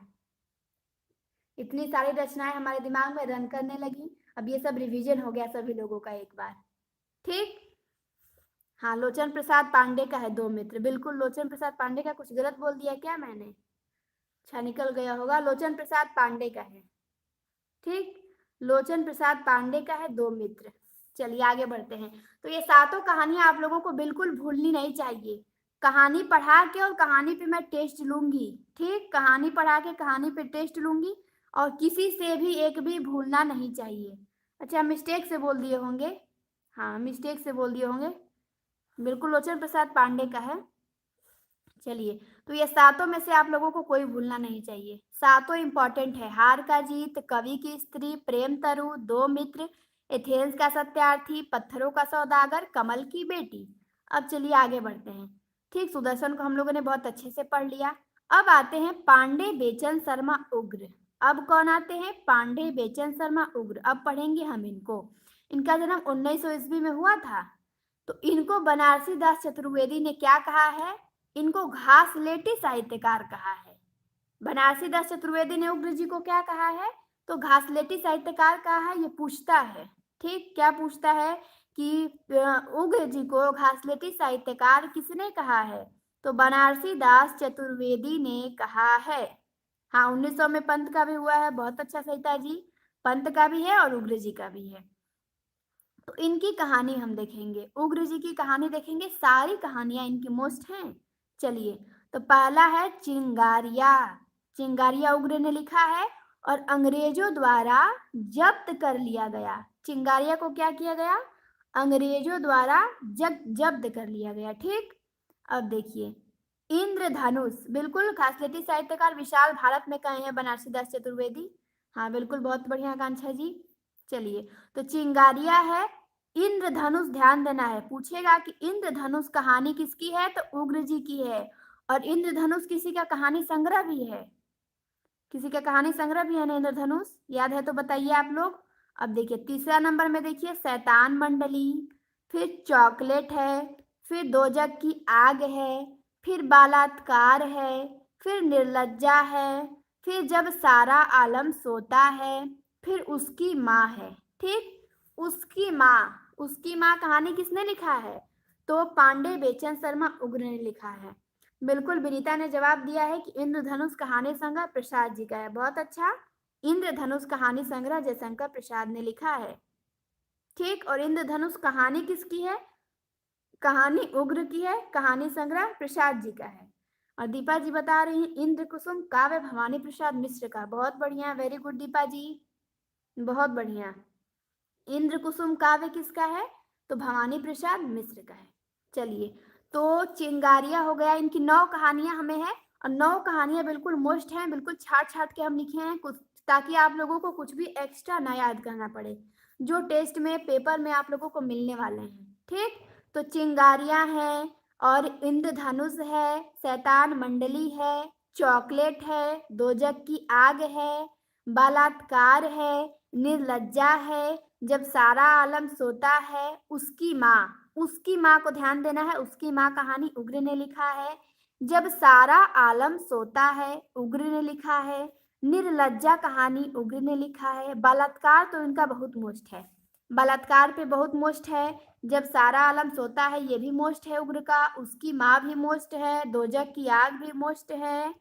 इतनी सारी रचनाएँ हमारे दिमाग में रन करने लगीं, अब ये सब रिवीजन हो गया सभी लोगों का एक बार। ठीक? हाँ, लोचन प्रसाद पांडे का है 2 मित्र। बिल्कुल, लोचन प्रसाद पांडे का कुछ गलत बोल दिया क्या मैंने? अच्छा, निकल गया होगा, लोचन प्रसाद पांडे का है। ठीक? लोचन प्रसाद पांडे का है 2 मित्र। चलिए आगे बढ़ते हैं। तो ये सातों कहानियाँ आप लोगों को बिल्कुल भूलनी नहीं चाहिए। कहानी पढ़ा के और कहानी पे मैं टेस्ट लूँगी, ठीक? कहानी पढ़ा के कहानी पे टेस्ट लूँगी और किसी से भी एक भी भूलना नहीं चाहिए। अच्छा, मिस्टेक से बोल दिए होंगे। हाँ, मिस्टेक से बोल दिए होंगे। बिल्कुल लोचन प्रसाद पांडे का है। चलिए, तो ये सातों में से आप लोगों को कोई भूलना नहीं चाहिए। सातों इम्पोर्टेंट है, हार का जीत, कवि की स्त्री, प्रेम तरु, 2 मित्र, एथेंस का सत्यार्थी, पत्थरों का सौदागर, कमल की बेटी। अब चलिए आगे बढ़ते हैं। ठीक, सुदर्शन को हम लोगों ने बहुत अच्छे से पढ़ लिया। अब आते हैं पांडे बेचन शर्मा उग्र। अब कौन आते हैं? पांडे बेचन शर्मा उग्र। अब पढ़ेंगे हम इनको। इनका जन्म 1900 ईस्वी में हुआ था। तो इनको बनारसी दास चतुर्वेदी ने क्या कहा है? इनको घासलेटी साहित्यकार कहा है। बनारसी दास चतुर्वेदी ने उग्र जी को क्या कहा है? तो घासलेटी साहित्यकार कहा है। ये पूछता है, ठीक, क्या पूछता है कि उग्र जी को घासलेटी साहित्यकार किसने कहा है? तो बनारसी दास चतुर्वेदी ने कहा है। हाँ, 1900 में पंत का भी हुआ है। बहुत अच्छा सविता जी, पंत का भी है और उग्र जी का भी है। तो इनकी कहानी हम देखेंगे, उग्र जी की कहानी देखेंगे, सारी कहानियां इनकी मोस्ट हैं। चलिए, तो पहला है चिंगारिया। चिंगारिया उग्र ने लिखा है और अंग्रेजों द्वारा जब्त कर लिया गया। चिंगारिया को क्या किया गया? अंग्रेजों द्वारा जब्त कर लिया गया। ठीक, अब देखिए, इंद्रधनुष, बिल्कुल खासलेटी साहित्यकार विशाल भारत में कहे हैं बनारसी दास चतुर्वेदी। हाँ बिल्कुल, बहुत बढ़िया आकांक्षा जी। चलिए, तो चिंगारिया है, इंद्रधनुष ध्यान देना है, पूछेगा कि इंद्रधनुष कहानी किसकी है, तो उग्र जी की है। और इंद्रधनुष किसी का कहानी संग्रह भी है, किसी का कहानी संग्रह भी है ना इंद्रधनुष, याद है तो बताइए आप लोग। अब देखिए तीसरा नंबर में देखिए शैतान मंडली, फिर चॉकलेट है, फिर दो जग की आग है, फिर बलात्कार है, फिर निर्लज्जा है, फिर जब सारा आलम सोता है, फिर उसकी माँ है। ठीक, उसकी माँ, उसकी माँ कहानी किसने लिखा है? तो पांडे बेचन शर्मा उग्र ने लिखा है। बिल्कुल, विनीता ने जवाब दिया है कि इंद्रधनुष कहानी संग्रह प्रसाद जी का है। बहुत अच्छा, इंद्रधनुष कहानी संग्रह जयशंकर प्रसाद ने लिखा है। ठीक, और इंद्रधनुष कहानी किसकी है? कहानी उग्र की है, कहानी संग्रह प्रसाद जी का है। और दीपा जी बता रही हैं इंद्र कुसुम काव्य भवानी प्रसाद मिश्र का। बहुत बढ़िया, वेरी गुड दीपा जी, बहुत बढ़िया। इंद्र कुसुम काव्य किसका है? तो भवानी प्रसाद मिश्र का है। चलिए, तो चिंगारिया हो गया, इनकी 9 कहानियां हमें है और 9 कहानियां बिल्कुल मोस्ट हैं, बिल्कुल छाट छाट के हम लिखे हैं कुछ, ताकि आप लोगों को कुछ भी एक्स्ट्रा ना याद करना पड़े, जो टेस्ट में पेपर में आप लोगों को मिलने वाले हैं। ठीक, तो चिंगारियां है और इंद्रधनुष है, शैतान मंडली है, चॉकलेट है, दो जग की आग है, बलात्कार है, निर्लज्जा है, जब सारा आलम सोता है, उसकी माँ, उसकी माँ को ध्यान देना है, उसकी माँ कहानी उग्र ने लिखा है। जब सारा आलम सोता है उग्र ने लिखा है। निर्लज्जा कहानी उग्र ने लिखा है। बलात्कार तो इनका बहुत मोस्ट है, बलात्कार पे बहुत मोस्ट है। जब सारा आलम सोता है ये भी मोस्ट है उग्र का। उसकी माँ भी मोस्ट है, दो जग की आग भी मोस्ट है,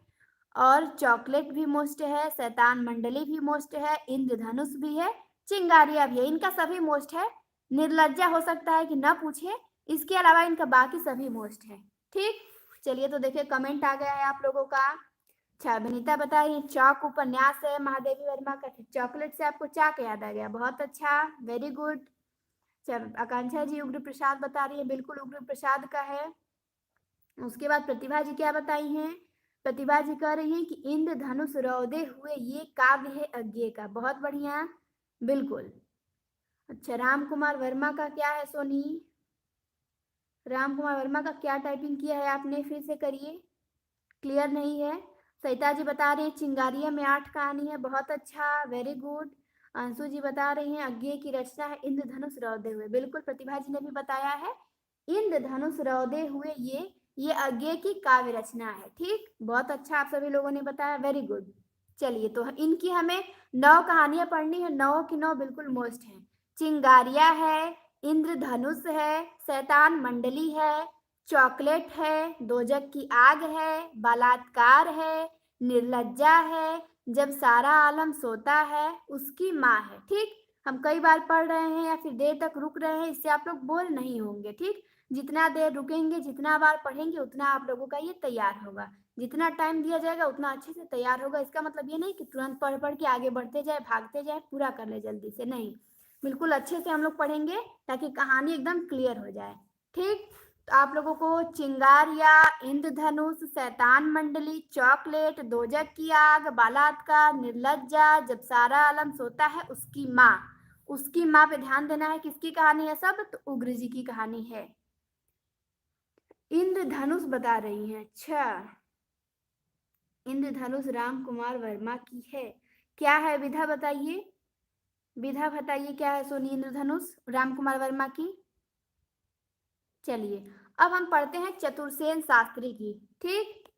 और चॉकलेट भी मोस्ट है, शैतान मंडली भी मोस्ट है, इंद्रधनुष भी है, चिंगारिया भी है। इनका सभी मोस्ट है। निर्लज्जा हो सकता है कि ना पूछे, इसके अलावा इनका बाकी सभी मोस्ट है। ठीक, चलिए, तो देखिए कमेंट आ गया है आप लोगों का। अच्छा, विनीता बता रही है चाक उपन्यास है महादेवी वर्मा का। चॉकलेट से आपको चाक याद आ गया, बहुत अच्छा, वेरी गुड। आकांक्षा जी उग्र प्रसाद बता रही है, बिल्कुल उग्र प्रसाद का है। उसके बाद प्रतिभा जी क्या बताई हैं? प्रतिभा जी कह रही हैं कि इंद्रधनुष रौदे हुए ये काव्य है अज्ञे का। बहुत बढ़िया, बिल्कुल। अच्छा, राम कुमार वर्मा का क्या है सोनी? राम कुमार वर्मा का क्या टाइपिंग किया है आपने, फिर से करिए, क्लियर नहीं है। सविता जी बता रही है चिंगारिया में 8 कहानी है। बहुत अच्छा, वेरी गुड। अंशु जी बता रही हैं अज्ञे की रचना है इंद्रधनुष रौदे हुए। बिल्कुल, प्रतिभा जी ने भी बताया है इंद्रधनुष रौदे हुए ये अज्ञे की काव्य रचना है। ठीक, बहुत अच्छा, आप सभी लोगों ने बताया, वेरी गुड। चलिए, तो इनकी हमें 9 कहानियां पढ़नी है, 9 की 9 बिल्कुल मोस्ट हैं। चिंगारिया है, इंद्रधनुष है, शैतान मंडली है, चॉकलेट है, दो जग की आग है, बलात्कार है, निर्लज्जा है, जब सारा आलम सोता है, उसकी माँ है। ठीक, हम कई बार पढ़ रहे हैं या फिर देर तक रुक रहे हैं, इससे आप लोग बोर नहीं होंगे। ठीक, जितना देर रुकेंगे, जितना बार पढ़ेंगे, उतना आप लोगों का ये तैयार होगा। जितना टाइम दिया जाएगा उतना अच्छे से तैयार होगा। इसका मतलब ये नहीं कि तुरंत पढ़ पढ़ के आगे बढ़ते जाए, भागते जाए, पूरा कर ले जल्दी से, नहीं, बिल्कुल अच्छे से हम लोग पढ़ेंगे ताकि कहानी एकदम क्लियर हो जाए। ठीक, तो आप लोगों को चिंगारिया, इंद्रधनुष, शैतान मंडली, चॉकलेट, दो जग की आग, बलात्कार, निर्लज्जा, जब सारा आलम सोता है, उसकी माँ, उसकी माँ पे ध्यान देना है। किसकी कहानी है सब? तो उग्र जी की कहानी है। इंद्रधनुष बता रही हैं, अच्छा, इंद्रधनुष राम कुमार वर्मा की है। क्या है विधा बताइए, विधा बताइए क्या है सोनी इंद्रधनुष राम कुमार वर्मा की। चलिए, अब हम पढ़ते हैं चतुर्सेन शास्त्री की। ठीक,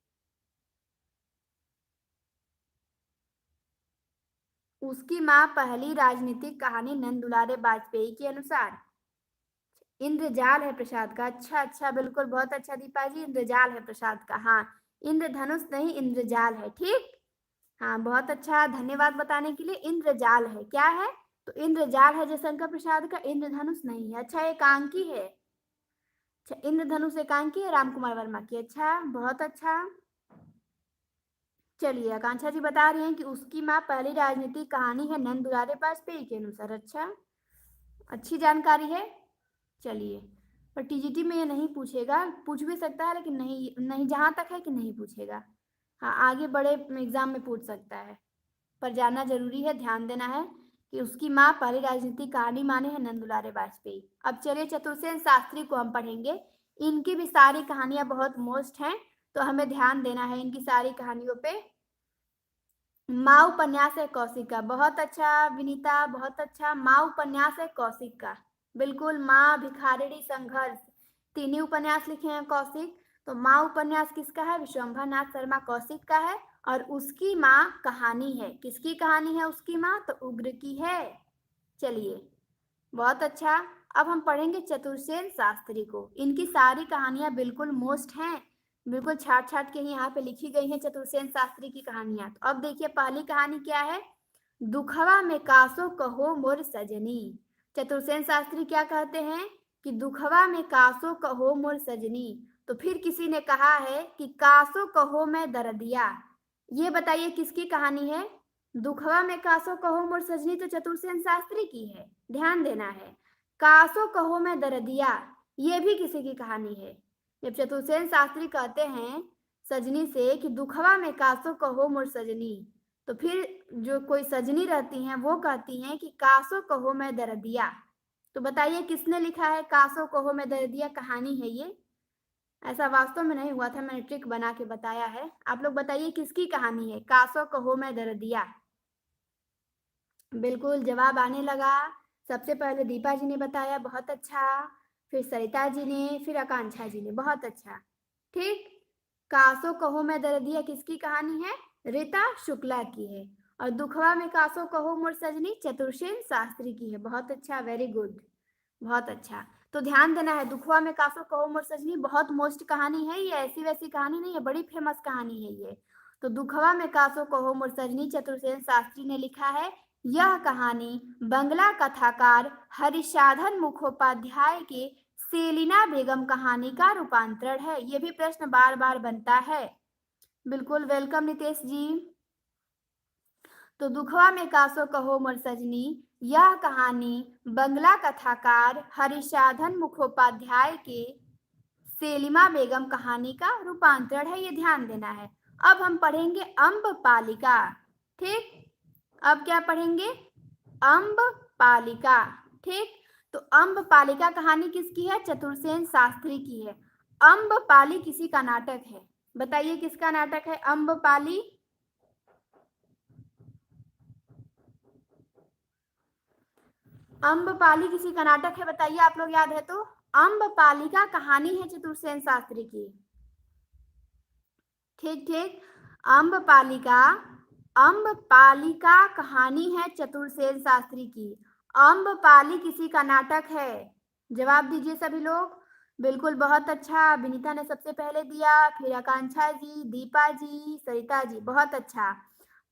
उसकी माँ पहली राजनीतिक कहानी नंद दुलारे वाजपेयी के अनुसार। इंद्रजाल है प्रसाद का। अच्छा अच्छा, बिल्कुल बहुत अच्छा दीपा जी, इंद्रजाल है प्रसाद का। हाँ, इंद्रधनुष नहीं, इंद्रजाल है। ठीक। हाँ, बहुत अच्छा, धन्यवाद बताने के लिए। इंद्रजाल है, क्या है? तो इंद्रजाल है जयशंकर प्रसाद का, इंद्रधनुष नहीं है। अच्छा, एकांकी है। अच्छा, इंद्रधनुष एकांकी है राम कुमार वर्मा की। अच्छा, बहुत अच्छा। चलिए, आकांक्षा जी बता रही हैं कि उसकी माँ पहली राजनीतिक कहानी है नंद दुलारे वाजपेयी के अनुसार। अच्छा, अच्छी जानकारी है। चलिए, पर टीजीटी में ये नहीं पूछेगा, पूछ भी सकता है लेकिन नहीं नहीं, जहाँ तक है कि नहीं पूछेगा। हाँ, आगे बड़े एग्जाम में पूछ सकता है, पर जानना जरूरी है, ध्यान देना है कि उसकी माँ पहली राजनीतिक कहानी माने हैं नंद दुलारे वाजपेयी। अब चलिए, चतुर्सेन शास्त्री को हम पढ़ेंगे। इनकी भी सारी कहानियां बहुत मोस्ट हैं, तो हमें ध्यान देना है इनकी सारी कहानियों पे। माँ उपन्यास है कौशिक का। बहुत अच्छा विनीता, बहुत अच्छा। माँ उपन्यास है कौशिक का, बिल्कुल। माँ, भिखारिणी, संघर्ष, तीन ही उपन्यास लिखे हैं कौशिक। तो माँ उपन्यास किसका है? विश्वंभर नाथ शर्मा कौशिक का है। और उसकी माँ कहानी है, किसकी कहानी है उसकी माँ? तो उग्र की है। चलिए, बहुत अच्छा। अब हम पढ़ेंगे चतुर्सेन शास्त्री को। इनकी सारी कहानियां बिल्कुल मोस्ट हैं, बिल्कुल छाट छाट के ही यहाँ पे लिखी गई हैं चतुर्सेन शास्त्री की कहानियां। तो अब देखिए, पहली कहानी क्या है? दुखवा में कासो कहो मोर सजनी। चतुर्सेन शास्त्री क्या कहते हैं कि दुखवा में कासो कहो मोर सजनी। तो फिर किसी ने कहा है कि कासो कहो मैं दर्दिया। ये बताइए किसकी कहानी है? दुखवा में कासो कहो मोर सजनी तो चतुर्सेन शास्त्री की है, ध्यान देना है। कासो कहो मैं दर्दिया, ये भी किसी की कहानी है। जब चतुर्सेन शास्त्री कहते हैं सजनी से कि दुखवा में कासो कहो मोर सजनी, तो फिर जो कोई सजनी रहती हैं वो कहती हैं कि कासो कहो मैं दर्दिया। तो बताइए किसने लिखा है कासो कहो मैं दर्दिया? कहानी है ये, ऐसा वास्तव में नहीं हुआ था, मैंने ट्रिक बना के बताया है। आप लोग बताइए किसकी कहानी है कासो कहो मैं दर्दिया? बिल्कुल, जवाब आने लगा। सबसे पहले दीपा जी ने बताया, बहुत अच्छा। फिर सरिता जी ने, फिर आकांक्षा जी ने, बहुत अच्छा। ठीक। कासो कहो मैं दर्दिया किसकी कहानी है? रीता शुक्ला की है। और दुखवा में कासो कहो मोर सजनी चतुर्सेन शास्त्री की है। बहुत अच्छा, वेरी गुड, बहुत अच्छा। तो ध्यान देना है, दुखवा में कासो कहो मोर सजनी बहुत मोस्ट कहानी है, ये ऐसी वैसी कहानी नहीं है, बड़ी फेमस कहानी है ये। तो दुखवा में कासो कहो मोर सजनी चतुर्सेन शास्त्री ने लिखा है। यह कहानी बंगला कथाकार हरिसाधन मुखोपाध्याय के सेलिना बेगम कहानी का रूपांतरण है। ये भी प्रश्न बार बार बनता है। बिल्कुल, वेलकम नितेश जी। तो दुखवा में कासो कहो मोर सजनी, यह कहानी बंगला कथाकार हरिसाधन मुखोपाध्याय के सेलिमा बेगम कहानी का रूपांतरण है, ये ध्यान देना है। अब हम पढ़ेंगे अम्बपालिका। ठीक। अब क्या पढ़ेंगे? अम्बपालिका। ठीक। तो अम्बपालिका कहानी किसकी है? चतुर्सेन शास्त्री की है। अम्बपाली किसी का नाटक है, बताइए किसका नाटक है अम्बपाली? अम्बपाली किसी का नाटक है, बताइए आप लोग, याद है तो? अम्बपालिका कहानी है चतुर्सेन शास्त्री की। ठीक ठीक। अम्बपालिका, अम्बपालिका कहानी है चतुर्सेन शास्त्री की। अम्बपाली किसी का नाटक है, जवाब दीजिए सभी लोग। बिल्कुल, बहुत अच्छा। विनीता ने सबसे पहले दिया, फिर आकांक्षा जी, दीपा जी, सरिता जी, बहुत अच्छा।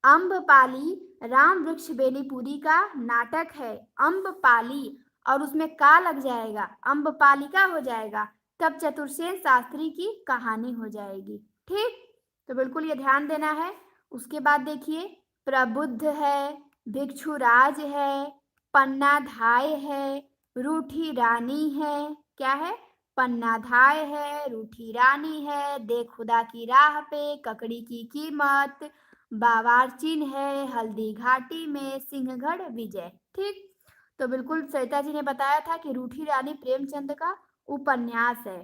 अम्बपाली राम वृक्ष बेनीपुरी का नाटक है। अम्बपाली, और उसमें का लग जाएगा, अम्बपालिका हो जाएगा, तब चतुर्सेन शास्त्री की कहानी हो जाएगी। ठीक। तो बिल्कुल ये ध्यान देना है। उसके बाद देखिए, प्रबुद्ध है, भिक्षुराज है, पन्नाधाय है, रूठी रानी है। क्या है? पन्नाधाय है, रूठी रानी है, दे खुदा की राह पे, ककड़ी की कीमत, बावारचिन है, हल्दी घाटी में, सिंहगढ़ विजय। ठीक। तो बिल्कुल सरिता जी ने बताया था कि रूठी रानी प्रेमचंद का उपन्यास है,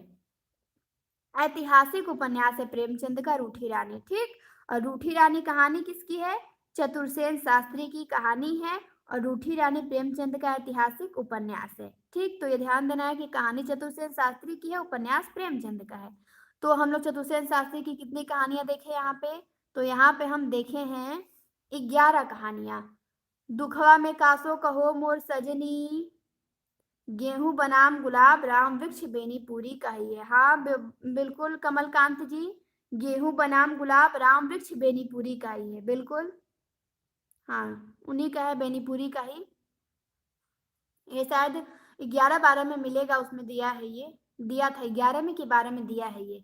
ऐतिहासिक उपन्यास है प्रेमचंद का रूठी रानी। ठीक। और रूठी रानी कहानी किसकी है? चतुर्सेन शास्त्री की कहानी है, और रूठी रानी प्रेमचंद का ऐतिहासिक उपन्यास है। ठीक। तो ये ध्यान देना है कि कहानी चतुर्सेन शास्त्री की है, उपन्यास प्रेमचंद का है। तो हम लोग चतुर्सेन शास्त्री की कितनी कहानियां देखे यहाँ पे? तो यहाँ पे हम देखे हैं 11 कहानियां। दुखवा में कासो कहो मोर सजनी, गेहूं बनाम गुलाब राम वृक्ष बेनी पूरी कही है। हाँ, बिल्कुल कमलकांत जी, गेहूं बनाम गुलाब राम वृक्ष बेनी पूरी कही है, बिल्कुल। हाँ, उन्हीं का है, बेनीपुरी का ही। ये शायद 11-12 में मिलेगा, उसमें दिया है ये। दिया था 11 में कि 12 में दिया है ये।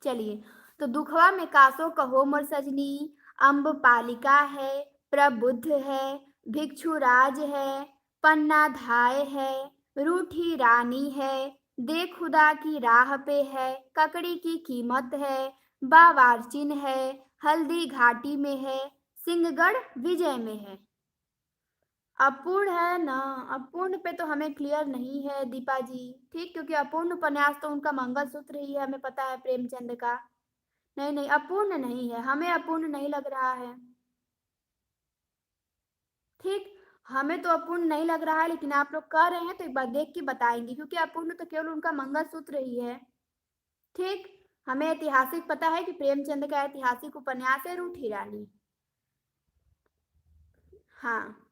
चलिए। तो दुखवा में कासो कहो मोर सजनी, अम्ब पालिका है, प्रबुद्ध है, भिक्षु राज है, पन्ना धाय है, रूठी रानी है, दे खुदा की राह पे है, ककड़ी की कीमत है, बावारचिन है, हल्दी घाटी में है, सिंहगढ़ विजय में है। अपूर्ण है ना। अपूर्ण पे तो हमें क्लियर नहीं है दीपा जी। ठीक, क्योंकि अपूर्ण उपन्यास तो उनका मंगलसूत्र ही है, हमें पता है, प्रेमचंद का। नहीं नहीं, अपूर्ण नहीं है, हमें अपूर्ण नहीं लग रहा है। ठीक, हमें तो अपूर्ण नहीं लग रहा है, लेकिन आप लोग कह रहे हैं तो एक बार देख के बताएंगे, क्योंकि अपूर्ण तो केवल उनका मंगलसूत्र ही है। ठीक, हमें ऐतिहासिक पता है कि प्रेमचंद का ऐतिहासिक उपन्यास है रूठी रानी। हाँ,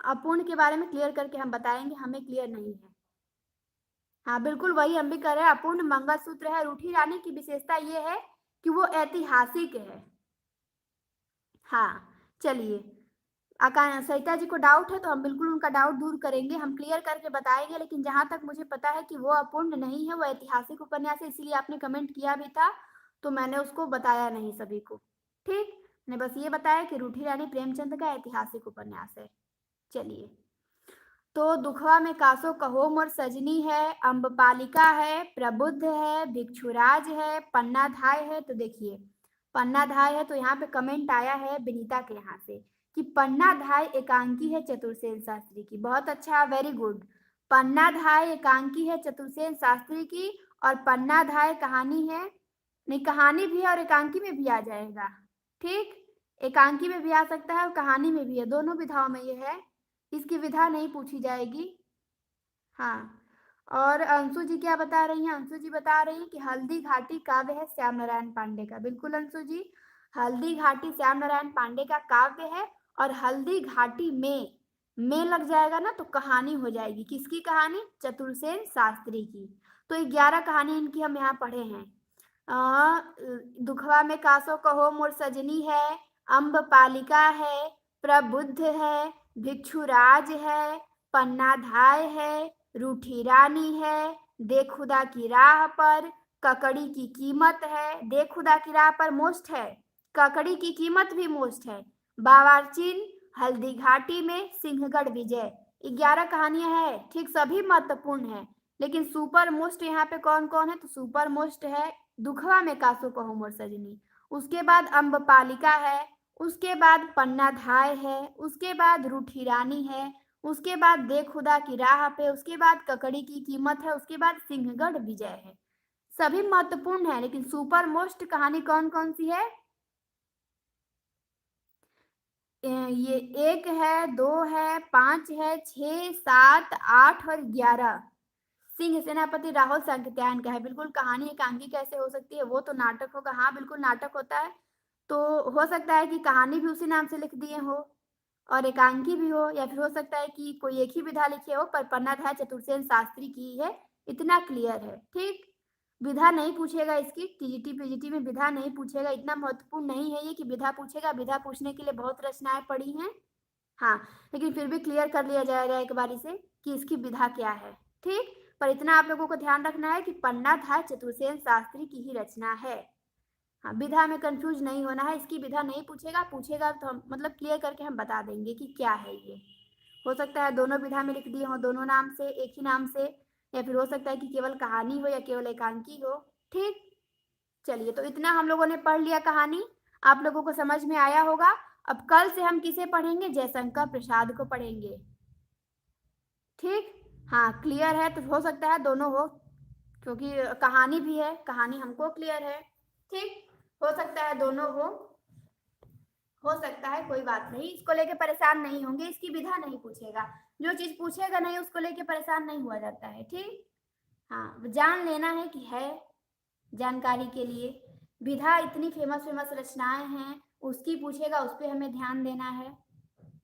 अपूर्ण के बारे में क्लियर करके हम बताएंगे, हमें क्लियर नहीं है। हाँ, बिल्कुल वही हम भी कर रहे हैं, अपूर्ण मंगलसूत्र है। रूठी रानी की विशेषता ये है कि वो ऐतिहासिक है। हाँ, चलिए। सरिता जी को डाउट है तो हम बिल्कुल उनका डाउट दूर करेंगे, हम क्लियर करके बताएंगे, लेकिन जहाँ तक मुझे पता है कि वो अपूर्ण नहीं है, वो ऐतिहासिक उपन्यास है, इसीलिए आपने कमेंट किया भी था, तो मैंने उसको बताया नहीं सभी को। ठीक, मैंने बस ये बताया कि रूठी रानी प्रेमचंद का ऐतिहासिक उपन्यास है। चलिए। तो दुखवा में कासो कहो मोर सजनी है, अम्बपालिका है, प्रबुद्ध है, भिक्षुराज है, पन्नाधाय है। तो देखिए, पन्नाधाय है तो यहाँ पे कमेंट आया है विनीता के यहाँ से कि पन्नाधाय एकांकी है चतुर्सेन शास्त्री की। बहुत अच्छा, वेरी गुड। पन्नाधाय एकांकी है चतुर्सेन शास्त्री की, और पन्नाधाय कहानी है। नहीं, कहानी भी है और एकांकी में भी आ जाएगा। ठीक, एकांकी में भी आ सकता है और कहानी में भी है, दोनों विधाओं में ये है। इसकी विधा नहीं पूछी जाएगी। हाँ, और अंशु जी क्या बता रही हैं? अंशु जी बता रही हैं कि हल्दी घाटी काव्य है श्याम नारायण पांडे का। बिल्कुल अंशु जी, हल्दी घाटी श्याम नारायण पांडे का काव्य है। और हल्दी घाटी में लग जाएगा ना तो कहानी हो जाएगी। किसकी कहानी? चतुर्सेन शास्त्री की। तो 11 कहानी इनकी हम यहाँ पढ़े हैं। दुखवा में कासो कहो मोर सजनी है, अम्ब पालिका है, प्रबुद्ध है, भिक्षुराज है, पन्नाधाय है, रूठी रानी है, दे खुदा की राह पर, ककड़ी की कीमत है। दे खुदा की राह पर मोस्ट है, ककड़ी की कीमत भी मोस्ट है, बावारचीन, हल्दी घाटी में, सिंहगढ़ विजय। 11 कहानियां हैं। ठीक, सभी महत्वपूर्ण है, लेकिन सुपर मोस्ट यहाँ पे कौन कौन है? तो सुपर मोस्ट है दुखवा में कासो कहो मोर सजनी, उसके बाद अम्बपालिका है, उसके बाद पन्नाधाय है, उसके बाद रूठी रानी है, उसके बाद दे खुदा की राह पे, उसके बाद ककड़ी की कीमत है, उसके बाद सिंहगढ़ विजय है। सभी महत्वपूर्ण है, लेकिन सुपर मोस्ट कहानी कौन कौन सी है? ये 1 है, 2 है, 5 है, 6, 7, 8 और 11। सिंह सेनापति राहुल सांकृत्यायन का है। बिल्कुल, कहानी एकांकी कैसे हो सकती है? वो तो नाटक होगा। हाँ, बिल्कुल नाटक होता है। तो हो सकता है कि कहानी भी उसी नाम से लिख दिए हो और एकांकी भी हो, या फिर हो सकता है कि कोई एक ही विधा लिखे हो, पर पन्नाधाय चतुर्सेन शास्त्री की है। इतना क्लियर है। ठीक, विधा नहीं पूछेगा इसकी, टीजीटी पीजीटी में विधा नहीं पूछेगा, इतना महत्वपूर्ण नहीं है ये कि विधा पूछेगा। विधा पूछने के लिए बहुत रचनाएं पड़ी हैं। हाँ, लेकिन फिर भी क्लियर कर लिया जाएगा एक बारी से कि इसकी विधा क्या है। ठीक, पर इतना आप लोगों को ध्यान रखना है कि पन्नाधाय चतुर्सेन शास्त्री की ही रचना है। हाँ, विधा में कंफ्यूज नहीं होना है, इसकी विधा नहीं पूछेगा, पूछेगा तो हम मतलब क्लियर करके हम बता देंगे कि क्या है ये। हो सकता है दोनों विधा में लिख दिए हो, दोनों नाम से, एक ही नाम से, या फिर हो सकता है कि केवल कहानी हो या केवल एकांकी हो। ठीक, चलिए। तो इतना हम लोगों ने पढ़ लिया कहानी, आप लोगों को समझ में आया होगा। अब कल से हम किसे पढ़ेंगे? जयशंकर प्रसाद को पढ़ेंगे। ठीक, हाँ, क्लियर है तो हो सकता है दोनों हो, क्योंकि कहानी भी है, कहानी हमको क्लियर है। ठीक, हो सकता है दोनों हो सकता है, कोई बात नहीं, इसको लेके परेशान नहीं होंगे, इसकी विधा नहीं पूछेगा। जो चीज पूछेगा नहीं उसको लेके परेशान नहीं हुआ जाता है। ठीक, हाँ, जान लेना है कि है, जानकारी के लिए। विधा इतनी फेमस फेमस रचनाएं हैं, उसकी पूछेगा, उस पर हमें ध्यान देना है।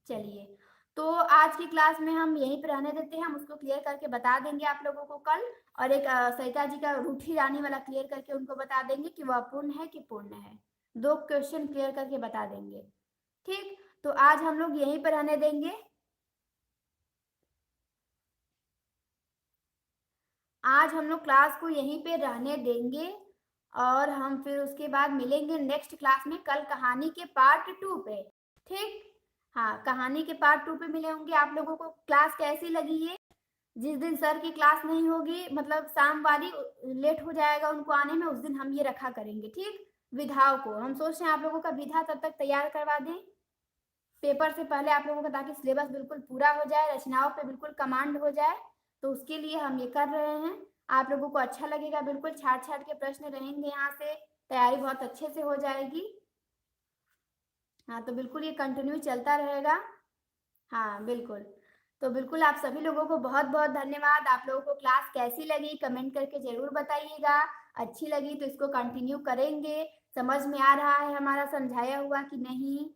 चलिए, तो आज की क्लास में हम यहीं पे रहने देते हैं, हम उसको क्लियर करके बता देंगे आप लोगों को कल। और एक सरिता जी का रूठी रानी वाला क्लियर करके उनको बता देंगे कि वह अपूर्ण है कि पूर्ण है। 2 क्वेश्चन क्लियर करके बता देंगे। ठीक? तो आज हम लोग यहीं पर रहने देंगे। आज हम लोग क्लास को यहीं पे रहने देंगे और हम फिर उसके बाद मिलेंगे नेक्स्ट क्लास में कल कहानी के पार्ट 2 पे। ठीक? हाँ, कहानी के पार्ट 2 पे मिले होंगे। आप लोगों को क्लास कैसी लगी ये? जिस दिन सर की क्लास नहीं होगी मतलब शाम वाली लेट हो जाएगा उनको आने में, उस दिन हम ये रखा करेंगे। ठीक? विधाओं को हम सोच रहे हैं आप लोगों का विधा तब तक तैयार करवा दें पेपर से पहले आप लोगों का, ताकि सिलेबस बिल्कुल पूरा हो जाए, रचनाओं पे बिल्कुल कमांड हो जाए। तो उसके लिए हम ये कर रहे हैं। आप लोगों को अच्छा लगेगा, बिल्कुल छाट-छाट के प्रश्न रहेंगे यहाँ से, तैयारी बहुत अच्छे से हो जाएगी। हाँ, तो बिल्कुल ये कंटिन्यू चलता रहेगा। हाँ, बिल्कुल। तो बिल्कुल आप सभी लोगों को बहुत-बहुत धन्यवाद। आप लोगों को क्लास कैसी लगी कमेंट करके ज़रूर बताइएगा। अच्छी लगी तो इसको कंटिन्यू करेंगे। समझ में आ रहा है हमारा समझाया हुआ कि नहीं?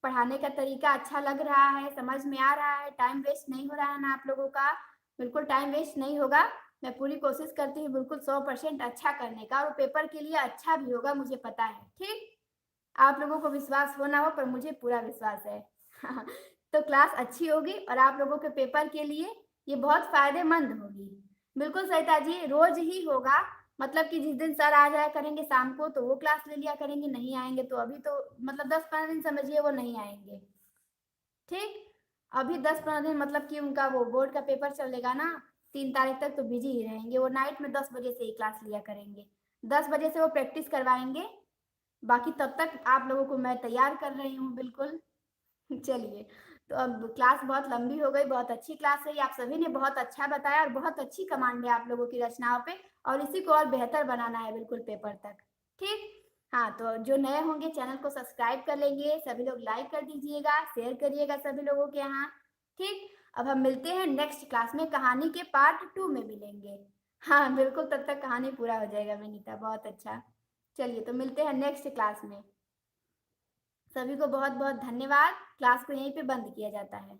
पढ़ाने का तरीका अच्छा लग रहा है, समझ में आ रहा है, टाइम वेस्ट नहीं हो रहा है ना आप लोगों का? बिल्कुल टाइम वेस्ट नहीं होगा। मैं पूरी कोशिश करती हूँ बिल्कुल 100% अच्छा करने का और पेपर के लिए अच्छा भी होगा मुझे पता है। ठीक? आप लोगों को विश्वास हो ना हो पर मुझे पूरा विश्वास है। तो क्लास अच्छी होगी और आप लोगों के पेपर के लिए ये बहुत फ़ायदेमंद होगी। बिल्कुल सरिता जी, रोज़ ही होगा मतलब कि जिस दिन सर आ जाया करेंगे शाम को तो वो क्लास ले लिया करेंगे, नहीं आएँगे तो अभी तो मतलब 10-15 दिन समझिए वो नहीं आएँगे। ठीक? अभी 10-15 दिन मतलब कि उनका वो बोर्ड का पेपर चलेगा ना, 3 तारीख तक तो बिज़ी ही रहेंगे। वो नाइट में 10 बजे से ही क्लास लिया करेंगे। 10 बजे से वो प्रैक्टिस करवाएँगे। बाकी तब तक आप लोगों को मैं तैयार कर रही हूँ बिल्कुल। चलिए, तो अब क्लास बहुत लंबी हो गई, बहुत अच्छी क्लास रही, आप सभी ने बहुत अच्छा बताया और बहुत अच्छी कमांड है आप लोगों की रचनाओं पे और इसी को और बेहतर बनाना है बिल्कुल पेपर तक। ठीक? हाँ, तो जो नए होंगे चैनल को सब्सक्राइब कर लेंगे, सभी लोग लाइक कर दीजिएगा, शेयर करिएगा सभी लोगों के यहाँ। ठीक? अब हम मिलते हैं नेक्स्ट क्लास में, कहानी के पार्ट 2 में मिलेंगे। हाँ, बिल्कुल तब तक कहानी पूरा हो जाएगा विनीता, बहुत अच्छा। चलिए, तो मिलते हैं नेक्स्ट क्लास में। सभी को बहुत-बहुत धन्यवाद। क्लास को यहीं पे बंद किया जाता है।